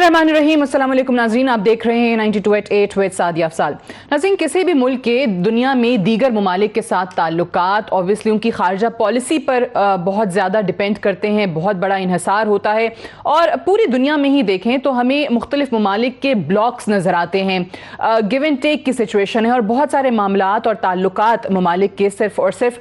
बिस्मिल्लाहिर्रहमानिर्रहीम। अस्सलाम वालेकुम नाज़रीन, आप देख रहे हैं 92.8 विद सादिया अफसाल। नाज़रीन, किसी भी मुल्क के दुनिया में दीगर ममालिक के साथ ताल्लुकात ऑब्वियसली उनकी खारजा पॉलिसी पर बहुत ज़्यादा डिपेंड करते हैं, बहुत बड़ा इन्हसार होता है। और पूरी दुनिया में ही देखें तो हमें मुख्तलिफ ममालिक के ब्लॉक्स नज़र आते हैं, गिव एंड टेक की सिचुएशन है और बहुत सारे मामलात और ताल्लुकात ममालिक के सिर्फ और सिर्फ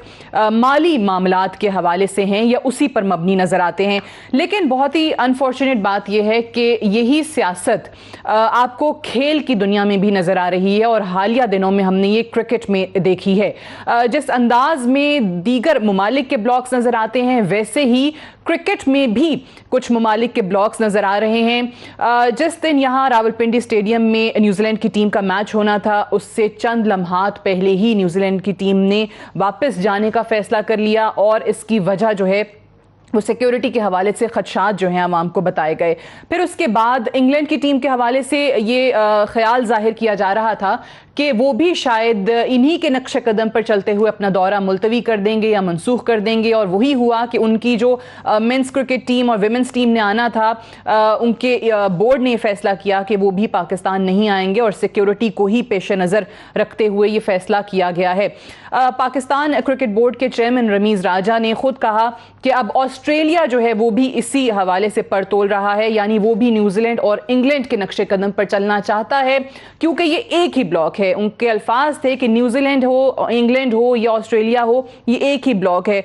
माली मामलात के हवाले से हैं या उसी पर मबनी नज़र आते हैं। लेकिन बहुत ही अनफॉर्चुनेट बात यह है कि यही सियासत आपको खेल की दुनिया में भी नजर आ रही है और हालिया दिनों में हमने ये क्रिकेट में देखी है। जिस अंदाज में दीगर ममालिक के ब्लॉक्स नजर आते हैं वैसे ही क्रिकेट में भी कुछ ममालिक के ब्लॉक्स नजर आ रहे हैं। जिस दिन यहाँ रावलपिंडी स्टेडियम में न्यूजीलैंड की टीम का मैच होना था उससे चंद लम्हात पहले ही न्यूजीलैंड की टीम ने वापस जाने का फैसला कर लिया और इसकी वजह जो है वो सिक्योरिटी के हवाले से खदशात जो हैं आवाम को बताए गए। फिर उसके बाद इंग्लैंड की टीम के हवाले से ये ख्याल जाहिर किया जा रहा था कि वो भी शायद इन्हीं के नक्शे कदम पर चलते हुए अपना दौरा मुलतवी कर देंगे या मनसूख कर देंगे, और वही हुआ कि उनकी जो मेंस क्रिकेट टीम और विमेंस टीम ने आना था उनके बोर्ड ने फैसला किया कि वो भी पाकिस्तान नहीं आएंगे और सिक्योरिटी को ही पेश नज़र रखते हुए ये फैसला किया गया है। पाकिस्तान क्रिकेट बोर्ड के चेयरमैन रमीज़ राजा ने खुद कहा कि अब ऑस्ट्रेलिया जो है वो भी इसी हवाले से पर तोल रहा है, यानी वो भी न्यूजीलैंड और इंग्लैंड के नक्शे कदम पर चलना चाहता है क्योंकि ये एक ही ब्लॉक है। उनके अल्फाज थे कि न्यूजीलैंड हो, इंग्लैंड हो या ऑस्ट्रेलिया हो, ये एक ही ब्लॉक है।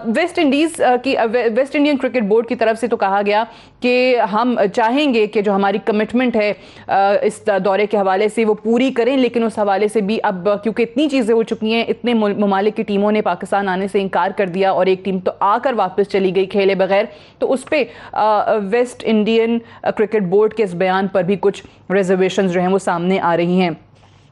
वेस्ट इंडियन क्रिकेट बोर्ड की तरफ से तो कहा गया कि हम चाहेंगे कि जो हमारी कमिटमेंट है इस दौरे के हवाले से वो पूरी करें, लेकिन उस हवाले से भी अब क्योंकि इतनी चीज़ें हो चुकी हैं, इतने ममालिक की टीमों ने पाकिस्तान आने से इनकार कर दिया और एक टीम तो आकर वापस चली गई खेले बगैर, तो उस पर वेस्ट इंडियन क्रिकेट बोर्ड के इस बयान पर भी कुछ रिजर्वेशंस जो हैं वो सामने आ रही हैं।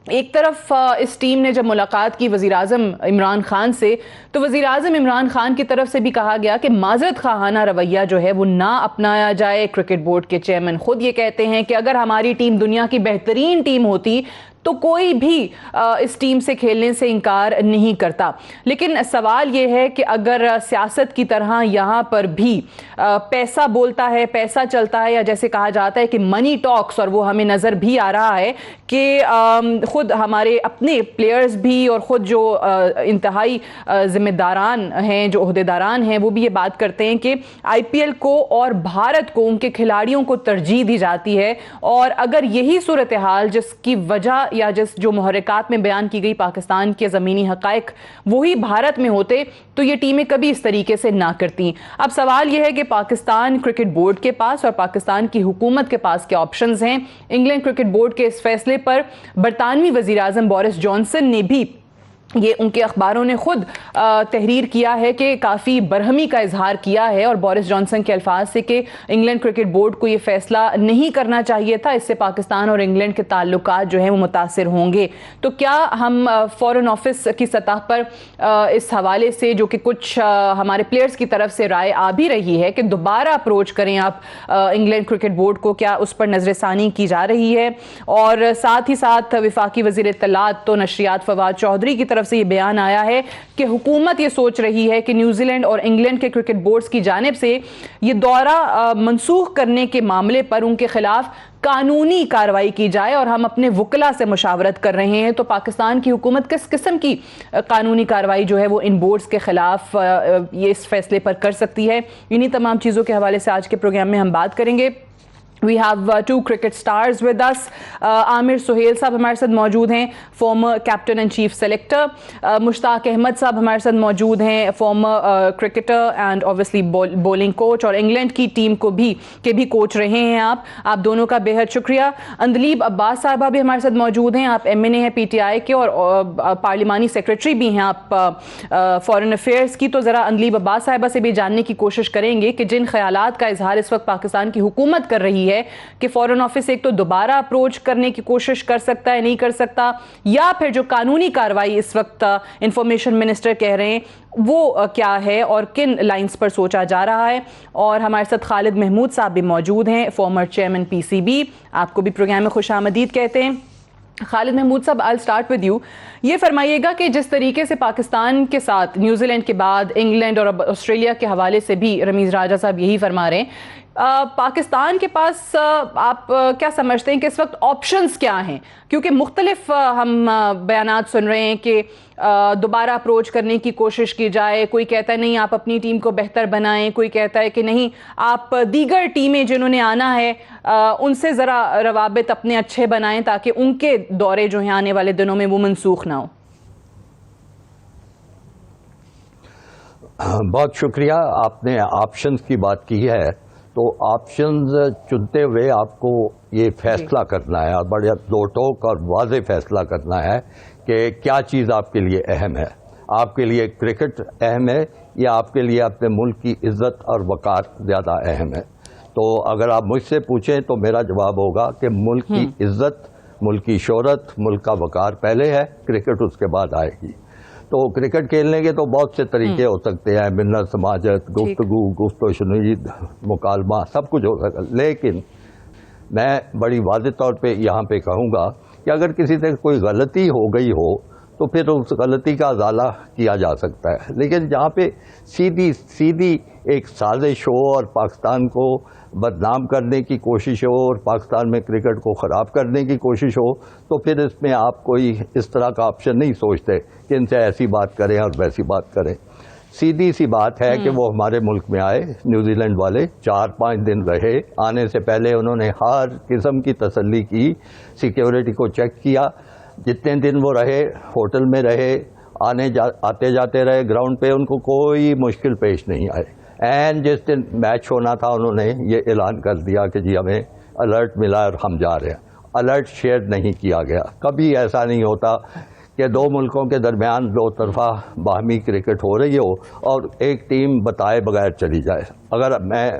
एक तरफ इस टीम ने जब मुलाकात की वज़ीर आज़म इमरान खान से, तो वज़ीर आज़म इमरान खान की तरफ से भी कहा गया कि माज़रत खाना रवैया जो है वो ना अपनाया जाए। क्रिकेट बोर्ड के चेयरमैन खुद ये कहते हैं कि अगर हमारी टीम दुनिया की बेहतरीन टीम होती तो कोई भी इस टीम से खेलने से इनकार नहीं करता। लेकिन सवाल ये है कि अगर सियासत की तरह यहाँ पर भी पैसा बोलता है, पैसा चलता है, या जैसे कहा जाता है कि मनी टॉक्स, और वो हमें नज़र भी आ रहा है कि ख़ुद हमारे अपने प्लेयर्स भी और ख़ुद जो इंतहाई ज़िम्मेदारान हैं, जो ओहदेदारान हैं, वो भी ये बात करते हैं कि IPL को और भारत को, उनके खिलाड़ियों को तरजीह दी जाती है। और अगर यही सूरत हाल जिसकी वजह या जो मुहर्रिकात में बयान की गई पाकिस्तान के ज़मीनी हक़ाइक़ वही भारत में होते तो ये टीमें कभी इस तरीके से ना करती। अब सवाल यह है कि पाकिस्तान क्रिकेट बोर्ड के पास और पाकिस्तान की हुकूमत के पास क्या ऑप्शंस हैं। इंग्लैंड क्रिकेट बोर्ड के इस फैसले पर बरतानवी वज़ीर आज़म बोरिस जॉनसन ने भी, ये उनके अखबारों ने खुद तहरीर किया है कि काफ़ी बरहमी का इजहार किया है, और बोरिस जॉनसन के अल्फाज से कि इंग्लैंड क्रिकेट बोर्ड को ये फैसला नहीं करना चाहिए था, इससे पाकिस्तान और इंग्लैंड के ताल्लुकात जो हैं वो मुतासिर होंगे। तो क्या हम फॉरेन ऑफिस की सतह पर इस हवाले से, जो कि कुछ हमारे प्लेयर्स की तरफ से राय आ भी रही है कि दोबारा अप्रोच करें आप इंग्लैंड क्रिकेट बोर्ड को, क्या उस पर नजरसानी की जा रही है? और साथ ही साथ वफाकी वज़ीर इत्तलात तो नशरियात फवाद चौधरी की तरफ से ये बयान आया है कि हुकूमत ये सोच रही है कि न्यूजीलैंड और इंग्लैंड के क्रिकेट बोर्ड्स की जानिब से ये दौरा मनसूख करने के मामले पर उनके खिलाफ कानूनी कार्रवाई की जाए, और हम अपने वकला से मुशावरत कर रहे हैं। तो पाकिस्तान की हुकूमत किस किस्म की कानूनी कार्रवाई जो है वो इन बोर्ड्स के खिलाफ ये इस फैसले पर कर सकती है, इन्हीं तमाम चीज़ों के हवाले से आज के प्रोग्राम में हम बात करेंगे। We have two cricket stars with us. Aamir Suhail साहब हमारे साथ मौजूद हैं, former captain and chief selector. Mushtaq Ahmed साहब हमारे साथ मौजूद हैं, former cricketer and obviously bowling coach, और इंग्लैंड की टीम को भी कोच रहे हैं आप दोनों का बेहद शुक्रिया। अंदलीब अब्बास साहबा भी हमारे साथ मौजूद हैं, आप MNA हैं PTI के और पार्लिमानी सेक्रेटरी भी हैं आप फॉरेन अफेयर्स की। तो ज़रा अंदलीब अब्बास साहबा से भी जानने की कोशिश करेंगे कि जिन ख्यालात का इजहार इस वक्त पाकिस्तान की हुकूमत कर रही है कि फॉरेन ऑफिस एक तो दोबारा अप्रोच करने की कोशिश कर सकता है, नहीं कर सकता, या फिर जो कानूनी कार्रवाई इस वक्त इंफॉर्मेशन मिनिस्टर कह रहे हैं वो क्या है और किन लाइंस पर सोचा जा रहा है। और हमारे साथ खालिद महमूद साहब भी मौजूद हैं, फॉर्मर चेयरमैन PCB, आपको भी प्रोग्राम में खुश आमदीद कहते हैं। खालिद महमूद साहब, आई स्टार्ट विद यू। ये फरमाइएगा कि जिस तरीके से पाकिस्तान के साथ न्यूजीलैंड के बाद इंग्लैंड और ऑस्ट्रेलिया के हवाले से भी रमीज़ राजा साहब यही फरमा रहे हैं, पाकिस्तान के पास आप क्या समझते हैं कि इस वक्त ऑप्शंस क्या हैं? क्योंकि मुख्तलिफ हम बयानात सुन रहे हैं कि दोबारा अप्रोच करने की कोशिश की जाए। कोई कहता है नहीं, आप अपनी टीम को बेहतर बनाएं, कोई कहता है कि नहीं, आप दीगर टीमें जिन्होंने आना है उनसे ज़रा रवाबित अपने अच्छे बनाएं ताकि उनके दौरे जो हैं आने वाले दिनों में वो मनसूख ना हो। बहुत शुक्रिया, आपने ऑप्शंस की बात की है। तो ऑप्शंस चुनते हुए आपको ये फैसला करना है, और बड़े दो टोक और वाज़ेह फैसला करना है कि क्या चीज़ आपके लिए अहम है। आपके लिए क्रिकेट अहम है या आपके लिए अपने मुल्क की इज़्ज़त और वक़ार ज़्यादा अहम है? तो अगर आप मुझसे पूछें तो मेरा जवाब होगा कि मुल्क की इज़्ज़त, मुल्क की शोहरत, मुल्क का वक़ार पहले है, क्रिकेट उसके बाद आएगी। तो क्रिकेट खेलने के तो बहुत से तरीके हो सकते हैं, मिन्नत, समाजत, गुफ्तगू, गुफ्तो शुनीद, मुकालमा, सब कुछ हो सकता है। लेकिन मैं बड़ी वाज़ेह तौर पे यहाँ पे कहूँगा कि अगर किसी से कोई गलती हो गई हो तो फिर उस गलती का अज़ाला किया जा सकता है। लेकिन जहाँ पे सीधी एक साजिश हो और पाकिस्तान को बदनाम करने की कोशिश हो और पाकिस्तान में क्रिकेट को ख़राब करने की कोशिश हो, तो फिर इसमें आप कोई इस तरह का ऑप्शन नहीं सोचते कि इनसे ऐसी बात करें और वैसी बात करें। सीधी सी बात है कि वो हमारे मुल्क में आए, न्यूजीलैंड वाले 4-5 दिन रहे। आने से पहले उन्होंने हर किस्म की तसल्ली की, सिक्योरिटी को चेक किया। जितने दिन वो रहे, होटल में रहे, आते जाते रहे ग्राउंड पे, उनको कोई मुश्किल पेश नहीं आए। एंड जिस दिन मैच होना था उन्होंने ये ऐलान कर दिया कि जी हमें अलर्ट मिला और हम जा रहे हैं। अलर्ट शेयर नहीं किया गया। कभी ऐसा नहीं होता कि दो मुल्कों के दरमियान दो तरफा बाहमी क्रिकेट हो रही हो और एक टीम बताए बगैर चली जाए। अगर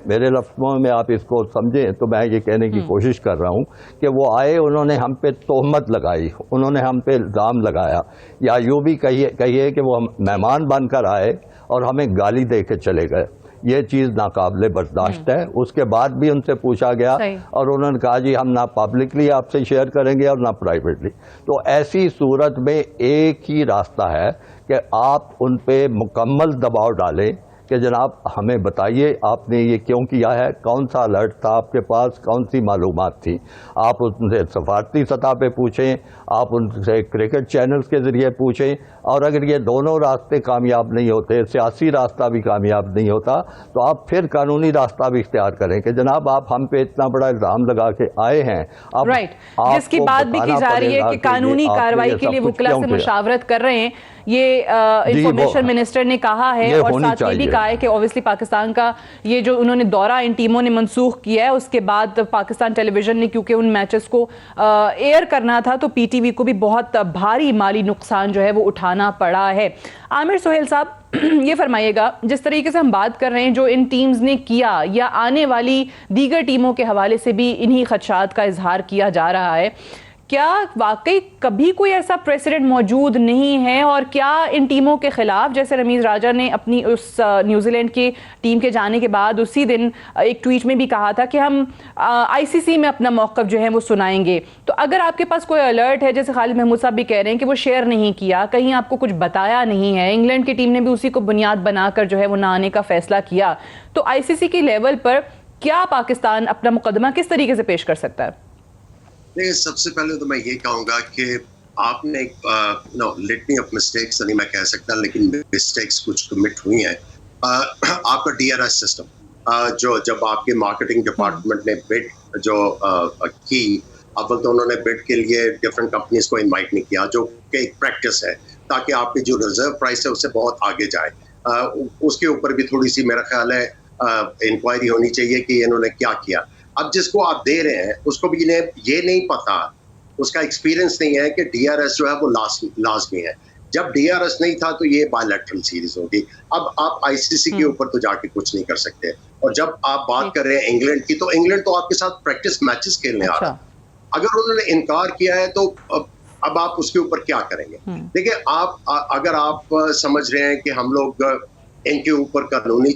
मेरे लफ्ज़ों में आप इसको समझें तो मैं ये कहने की कोशिश कर रहा हूँ कि वो आए, उन्होंने हम पे तोहमत लगाई, उन्होंने हम पे इल्ज़ाम लगाया, या यूँ भी कहिए कि वो हम मेहमान बनकर आए और हमें गाली दे के चले गए। ये चीज़ नाकाबिले बर्दाश्त है। उसके बाद भी उनसे पूछा गया और उन्होंने कहा जी हम ना पब्लिकली आपसे शेयर करेंगे और ना प्राइवेटली। तो ऐसी सूरत में एक ही रास्ता है कि आप उन पे मुकम्मल दबाव डालें कि जनाब हमें बताइए आपने ये क्यों किया है, कौन सा अलर्ट था आपके पास, कौन सी मालूमात थी। आप उनसे सफारती सतह पे पूछें, आप उनसे क्रिकेट चैनल्स के ज़रिए पूछें, और अगर ये दोनों रास्ते कामयाब नहीं होते, सियासी रास्ता भी कामयाब नहीं होता, तो आप फिर कानूनी रास्ता भी इख्तियार करें कि जनाब आप हम पे इतना बड़ा इल्ज़ाम लगा के आए हैं। अब जिसकी बात भी की जा रही है कि कानूनी कार्रवाई के लिए वुकला से मुशावरत कर रहे हैं, ये इंफॉर्मेशन मिनिस्टर ने कहा है। और साथ ये भी कहा है कि ऑब्वियसली पाकिस्तान का ये जो उन्होंने दौरा इन टीमों ने मनसूख किया है, उसके बाद पाकिस्तान टेलीविजन ने क्योंकि उन मैचेस को एयर करना था तो पीटीवी को भी बहुत भारी माली नुकसान जो है वो उठाना पड़ा है। आमिर सुहेल साहब, ये फरमाइएगा, जिस तरीके से हम बात कर रहे हैं जो इन टीम्स ने किया या आने वाली दीगर टीमों के हवाले से भी इन्हीं खदशात का इजहार किया जा रहा है, क्या वाकई कभी कोई ऐसा प्रेसिडेंट मौजूद नहीं है? और क्या इन टीमों के खिलाफ, जैसे रमीज राजा ने अपनी उस न्यूजीलैंड की टीम के जाने के बाद उसी दिन एक ट्वीट में भी कहा था कि हम आईसीसी में अपना मौक़िफ़ जो है वो सुनाएंगे, तो अगर आपके पास कोई अलर्ट है, जैसे खालिद महमूद साहब भी कह रहे हैं कि वो शेयर नहीं किया, कहीं आपको कुछ बताया नहीं है, इंग्लैंड की टीम ने भी उसी को बुनियाद बनाकर जो है वो ना आने का फैसला किया, तो आईसीसी की लेवल पर क्या पाकिस्तान अपना मुकदमा किस तरीके से पेश कर सकता है? नहीं, सबसे पहले तो मैं ये कहूँगा कि आपने लिटनी ऑफ मिस्टेक्स नहीं मैं कह सकता, लेकिन मिस्टेक्स कुछ कमिट हुई हैं। आपका डीआरएस सिस्टम जो जब आपके मार्केटिंग डिपार्टमेंट ने बिड जो की, अव्वल तो उन्होंने बिड के लिए डिफरेंट कंपनीज को इनवाइट नहीं किया, जो कि एक प्रैक्टिस है, ताकि आपकी जो रिजर्व प्राइस है उससे बहुत आगे जाए। उसके ऊपर भी थोड़ी सी मेरा ख्याल है इंक्वायरी होनी चाहिए कि इन्होंने क्या किया। अब जिसको आप दे रहे हैं उसको भी ये नहीं पता, उसका एक्सपीरियंस नहीं है कि डीआरएस जो है वो लाजमी है। जब डीआरएस नहीं था तो ये बायलैटरल सीरीज होगी। अब आप आईसीसी के ऊपर तो जाके कुछ नहीं कर सकते। और जब आप बात कर रहे हैं इंग्लैंड की, तो इंग्लैंड तो आपके साथ प्रैक्टिस मैचेस खेलने आ रहा है। अगर उन्होंने इनकार किया है तो अब आप उसके ऊपर क्या करेंगे? देखिए, आप अगर आप समझ रहे हैं कि हम लोग इनके ऊपर कानूनी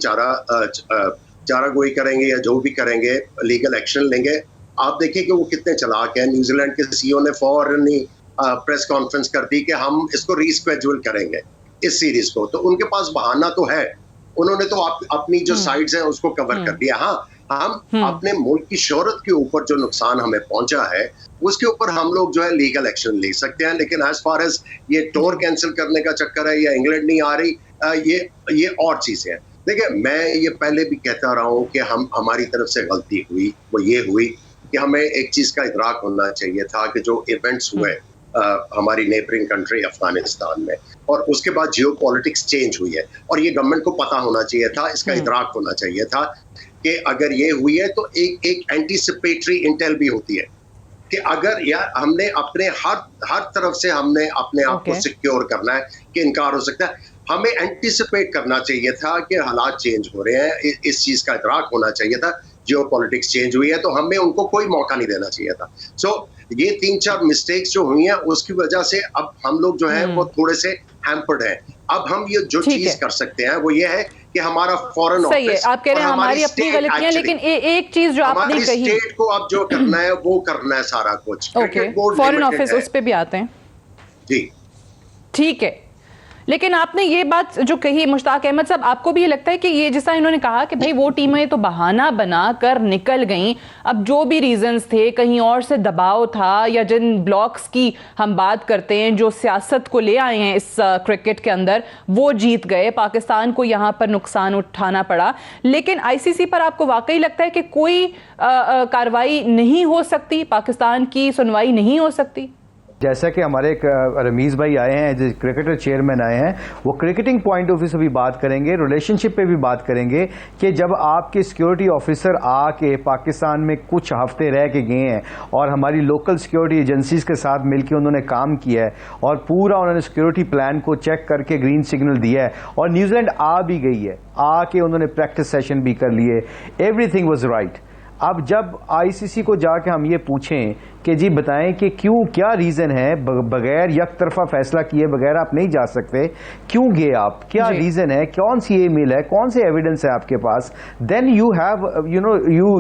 चारागोई करेंगे या जो भी करेंगे, लीगल एक्शन लेंगे, आप देखिए कि वो कितने चालाक हैं। न्यूजीलैंड के सीईओ ने फौरन ही प्रेस कॉन्फ्रेंस कर दी कि हम इसको रीस्केड्यूल करेंगे इस सीरीज को। तो उनके पास बहाना तो है उन्होंने तो अपनी जो साइड्स हैं उसको कवर कर दिया। हाँ, हम अपने मुल्क की शोहरत के ऊपर जो नुकसान हमें पहुंचा है उसके ऊपर हम लोग जो है लीगल एक्शन ले सकते हैं, लेकिन एज फार एज ये टूर कैंसिल करने का चक्कर है या इंग्लैंड नहीं आ रही, ये और चीजें हैं। देखिए, मैं ये पहले भी कहता रहा हूं कि हमारी तरफ से गलती हुई, वो ये हुई कि हमें एक चीज का इदराक होना चाहिए था कि जो इवेंट्स हुए हमारी नेबरिंग कंट्री अफगानिस्तान में, और उसके बाद जियो पॉलिटिक्स चेंज हुई है, और ये गवर्नमेंट को पता होना चाहिए था, इसका इदराक होना चाहिए था कि अगर ये हुई है तो एक एंटीसिपेटरी इंटेल भी होती है कि अगर यार हमने अपने हर तरफ से हमने अपने आप को सिक्योर करना है कि इनकार हो सकता है, हमें एंटीसिपेट करना चाहिए था कि हालात चेंज हो रहे हैं, इस चीज का इदराक होना चाहिए था। जियो पॉलिटिक्स चेंज हुई है तो हमें उनको कोई मौका नहीं देना चाहिए था। सो ये 3-4 मिस्टेक्स जो हुई हैं उसकी वजह से अब हम लोग जो है वो थोड़े से हैम्पर्ड हैं। अब हम ये जो चीज कर सकते हैं वो ये है कि हमारा फॉरेन ऑफिस, सही है, आप कह रहे हैं हमारी अपनी गलतियां, लेकिन एक चीज जो आपने कही, स्टेट को अब जो करना है वो करना है सारा कुछ। फॉरेन ऑफिस, उस पे भी आते हैं जी, ठीक है। लेकिन आपने ये बात जो कही मुश्ताक अहमद साहब, आपको भी ये लगता है कि ये जैसा इन्होंने कहा कि भाई वो टीमें तो बहाना बनाकर निकल गईं, अब जो भी रीजंस थे, कहीं और से दबाव था, या जिन ब्लॉक्स की हम बात करते हैं जो सियासत को ले आए हैं इस क्रिकेट के अंदर, वो जीत गए, पाकिस्तान को यहाँ पर नुकसान उठाना पड़ा, लेकिन आईसीसी पर आपको वाकई लगता है कि कोई कार्रवाई नहीं हो सकती, पाकिस्तान की सुनवाई नहीं हो सकती? जैसा कि हमारे एक रमीज़ भाई आए हैं, जो क्रिकेटर चेयरमैन आए हैं, वो क्रिकेटिंग पॉइंट ऑफ व्यू से भी बात करेंगे, रिलेशनशिप पे भी बात करेंगे कि जब आपके सिक्योरिटी ऑफिसर आके पाकिस्तान में कुछ हफ्ते रह के गए हैं और हमारी लोकल सिक्योरिटी एजेंसीज के साथ मिलकर उन्होंने काम किया है और पूरा उन्होंने सिक्योरिटी प्लान को चेक करके ग्रीन सिग्नल दिया है, और न्यूजीलैंड आ भी गई है, आके उन्होंने प्रैक्टिस सेशन भी कर लिए, एवरीथिंग वाज राइट। अब जब आईसीसी को जाके हम ये पूछें कि जी बताएं कि क्यों, क्या रीज़न है, बगैर एक तरफा फैसला किए बगैर आप नहीं जा सकते, क्यों गए आप, क्या रीज़न है, कौन सी ईमेल है, कौन से एविडेंस है आपके पास, then you have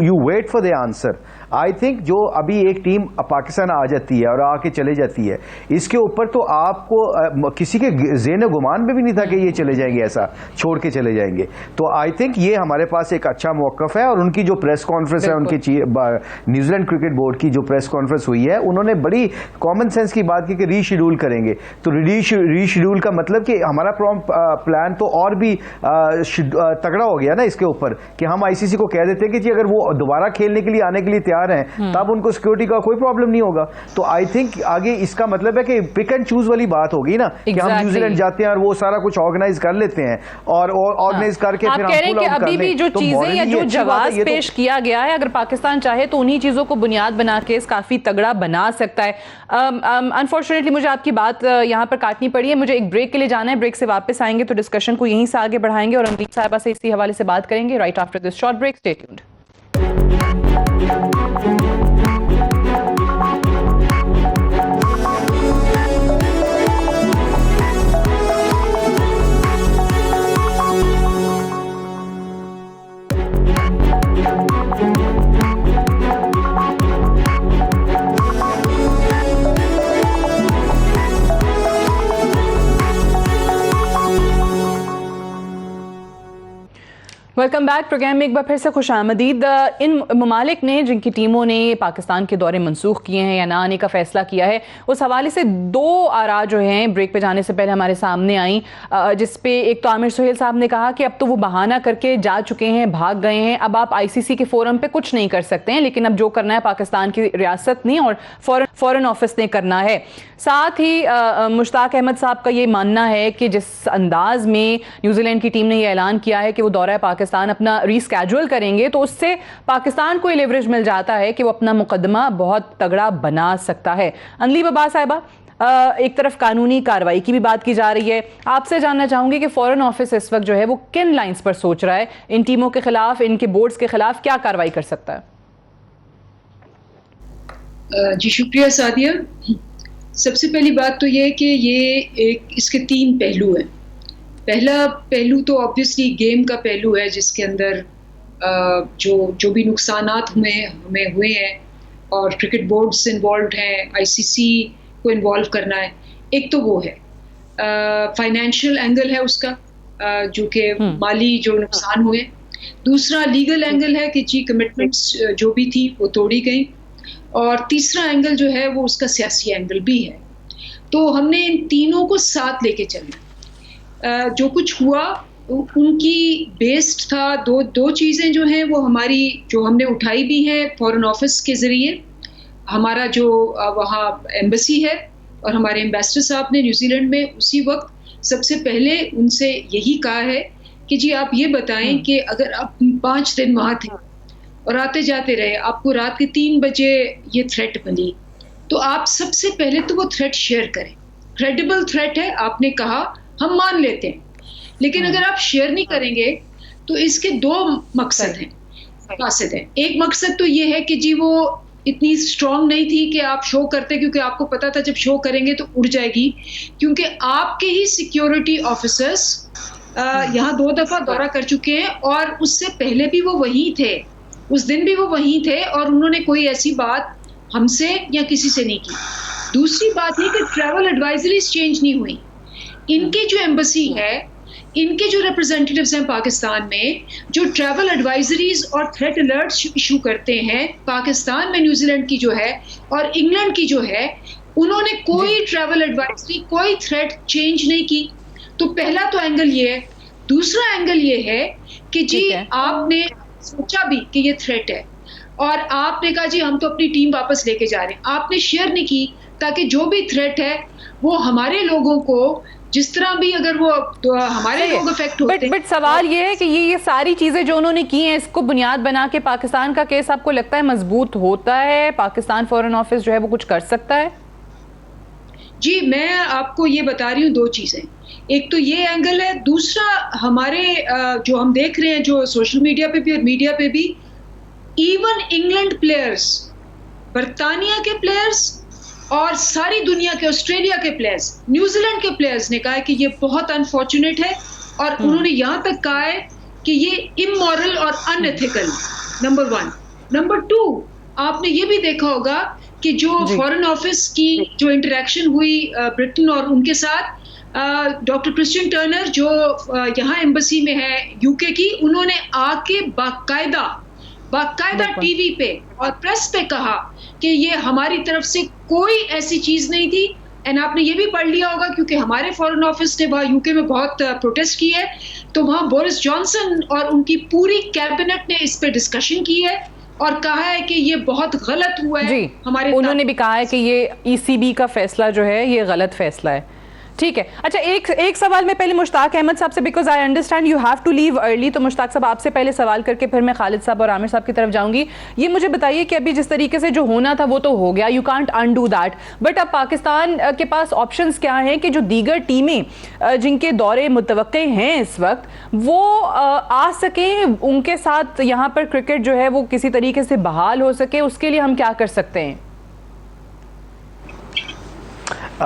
you wait for the answer. I think जो अभी एक टीम पाकिस्तान आ जाती है और आके चले जाती है, इसके ऊपर तो आपको किसी के ज़ेन गुमान में भी नहीं था कि ये चले जाएंगे, ऐसा छोड़ के चले जाएंगे। तो आई थिंक ये हमारे पास एक अच्छा मौक़िफ़ है, और उनकी जो प्रेस कॉन्फ्रेंस है, उनकी न्यूजीलैंड क्रिकेट बोर्ड की जो प्रेस कॉन्फ्रेंस हुई है, उन्होंने बड़ी कॉमन सेंस की बात की कि रीशेड्यूल करेंगे। तो रीशेड्यूल का मतलब कि हमारा प्लान तो और भी तगड़ा हो गया ना इसके ऊपर, कि हम आईसीसी को कह देते हैं कि जी अगर वो दोबारा खेलने के लिए आने के लिए तैयार हैं तब उनको सिक्योरिटी का कोई प्रॉब्लम नहीं होगा। तो आई थिंक आगे इसका मतलब है कि पिक एंड चूज वाली बात होगी ना, कि हम न्यूजीलैंड जाते हैं और वो सारा कुछ ऑर्गेनाइज कर लेते हैं और ऑर्गेनाइज करके फिर हम पुल आउट कर लें। अभी भी जो चीजें या जो जवाब पेश किया गया है, अगर पाकिस्तान चाहे तो उन्हीं चीजों को बुनियाद बना के काफी तगड़ा बना सकता है। अनफॉर्चुनेटली मुझे आपकी बात यहाँ पर काटनी पड़ी है, मुझे एक ब्रेक के लिए जाना है, ब्रेक से वापस आएंगे तो डिस्कशन को यहीं से आगे बढ़ाएंगे और अनदीप साहिबा से इसी हवाले से बात करेंगे right after this short break. Stay tuned. Welcome back. Program में एक बार फिर से खुशामदीद। इन ममालिक ने जिनकी टीमों ने पाकिस्तान के दौरे मनसूख किए हैं या ना आने का फैसला किया है, उस हवाले से दो आरा जो हैं ब्रेक पे जाने से पहले हमारे सामने आई, जिसपे एक तो आमिर सुहेल साहब ने कहा कि अब तो वो बहाना करके जा चुके हैं, भाग गए हैं, अब आप आईसीसी के फोरम पे कुछ नहीं कर सकते हैं, लेकिन अब जो करना है पाकिस्तान की रियासत ने और फॉरेन ऑफिस ने करना है। साथ ही मुश्ताक अहमद साहब का ये मानना है कि जिस अंदाज में न्यूजीलैंड की टीम ने यह ऐलान किया है कि वो दौरा पाकिस्तान अपना रीस्केड्यूल करेंगे, तो उससे पाकिस्तान को लेवरेज मिल जाता है कि वो अपना मुकदमा बहुत तगड़ा बना सकता है। अनली बबा साहिबा, एक तरफ कानूनी कार्रवाई की भी बात की जा रही है, आपसे जानना चाहूंगी कि फॉरेन ऑफिस इस वक्त जो है वो किन लाइंस पर सोच रहा है, इन टीमों के खिलाफ, इनके बोर्ड्स के खिलाफ क्या कार्रवाई कर सकता है? जी शुक्रिया सादिया। सबसे पहली बात तो ये कि इसके 3 पहलू हैं। पहला पहलू तो ऑब्वियसली गेम का पहलू है, जिसके अंदर जो भी नुकसानात हमें हुए हैं और क्रिकेट बोर्ड्स इन्वॉल्व हैं, आईसीसी को इन्वॉल्व करना है, एक तो वो है। फाइनेंशियल एंगल है उसका, जो कि माली जो नुकसान हुए। दूसरा लीगल एंगल है कि जी कमिटमेंट्स जो भी थी वो तोड़ी गई। और तीसरा एंगल जो है वो उसका सियासी एंगल भी है। तो हमने इन तीनों को साथ लेके चलना। जो कुछ हुआ उनकी बेस्ड था दो चीज़ें जो हैं वो हमारी जो हमने उठाई भी हैं फॉरेन ऑफिस के ज़रिए। हमारा जो वहाँ एम्बेसी है और हमारे एम्बेसडर साहब ने न्यूजीलैंड में उसी वक्त सबसे पहले उनसे यही कहा है कि जी आप ये बताएं कि अगर आप 5 दिन वहाँ थे और आते जाते रहे, आपको रात के 3 बजे ये थ्रेट मिली, तो आप सबसे पहले तो वो थ्रेट शेयर करें। क्रेडिबल थ्रेट है, आपने कहा, हम मान लेते हैं, लेकिन अगर आप शेयर नहीं करेंगे तो इसके 2 मकसद हैं। एक मकसद तो ये है कि जी वो इतनी स्ट्रांग नहीं थी कि आप शो करते, क्योंकि आपको पता था जब शो करेंगे तो उड़ जाएगी, क्योंकि आपके ही सिक्योरिटी ऑफिसर्स यहाँ 2 दफा दौरा कर चुके हैं और उससे पहले भी वो वहीं थे, उस दिन भी वो वहीं थे और उन्होंने कोई ऐसी बात हमसे या किसी से नहीं की। दूसरी बात ये कि ट्रैवल एडवाइजरीज चेंज नहीं हुई। इनकी जो एम्बेसी है, इनके जो रिप्रेजेंटेटिव्स हैं पाकिस्तान में, जो ट्रैवल एडवाइजरीज और थ्रेट अलर्ट्स इशू करते हैं पाकिस्तान में, न्यूजीलैंड की जो है और इंग्लैंड की जो है, उन्होंने कोई ट्रैवल एडवाइजरी, कोई थ्रेट चेंज नहीं की। तो पहला तो एंगल ये है। दूसरा एंगल ये है कि जी आपने सोचा भी कि ये थ्रेट है और आपने कहा जी हम तो अपनी टीम वापस लेके जा रहे हैं, आपने शेयर नहीं की ताकि जो भी थ्रेट है वो हमारे लोगों को, जिस तरह भी अगर वो तो हमारे लोग अफेक्ट होते हैं। बट सवाल ये है कि ये सारी चीजें जो उन्होंने की हैं, इसको बुनियाद बना के पाकिस्तान का केस आपको लगता है मजबूत होता है? पाकिस्तान फॉरेन ऑफिस जो है वो कुछ कर सकता है? जी मैं आपको ये बता रही हूँ 2 चीजें। एक तो ये एंगल है, दूसरा हमारे जो हम देख रहे हैं जो सोशल मीडिया पे भी और मीडिया पे भी, इवन इंग्लैंड प्लेयर्स, बरतानिया के प्लेयर्स और सारी दुनिया के, ऑस्ट्रेलिया के प्लेयर्स, न्यूजीलैंड के प्लेयर्स ने कहा है कि ये बहुत अनफॉर्चुनेट है और उन्होंने यहाँ तक कहा है कि ये इमोरल और अनएथिकल, नंबर 1। नंबर 2, आपने ये भी देखा होगा कि जो फॉरेन ऑफिस की जो इंटरेक्शन हुई ब्रिटेन और उनके साथ, डॉक्टर क्रिश्चियन टर्नर जो यहाँ एम्बेसी में है यूके की, उन्होंने आके बाकायदा टीवी पे और प्रेस पे कहा कि ये हमारी तरफ से कोई ऐसी चीज नहीं थी। एंड आपने ये भी पढ़ लिया होगा क्योंकि हमारे फॉरेन ऑफिस ने वहाँ यूके में बहुत प्रोटेस्ट की है, तो वहाँ बोरिस जॉनसन और उनकी पूरी कैबिनेट ने इस पे डिस्कशन की है और कहा है कि ये बहुत गलत हुआ है। हमारे उन्होंने भी कहा है कि ये ईसीबी का फैसला जो है ये गलत फैसला है। ठीक है, अच्छा एक सवाल मैं पहले मुश्ताक अहमद साहब से, because I understand you have to leave early, तो मुश्ताक साहब आपसे पहले सवाल करके फिर मैं खालिद साहब और आमिर साहब की तरफ जाऊंगी। ये मुझे बताइए कि अभी जिस तरीके से जो होना था वो तो हो गया, you can't undo that, but अब पाकिस्तान के पास ऑप्शंस क्या हैं कि जो दीगर टीमें जिनके दौरे मुतवक्के हैं इस वक्त वो आ सकें, उनके साथ यहाँ पर क्रिकेट जो है वो किसी तरीके से बहाल हो सके, उसके लिए हम क्या कर सकते हैं?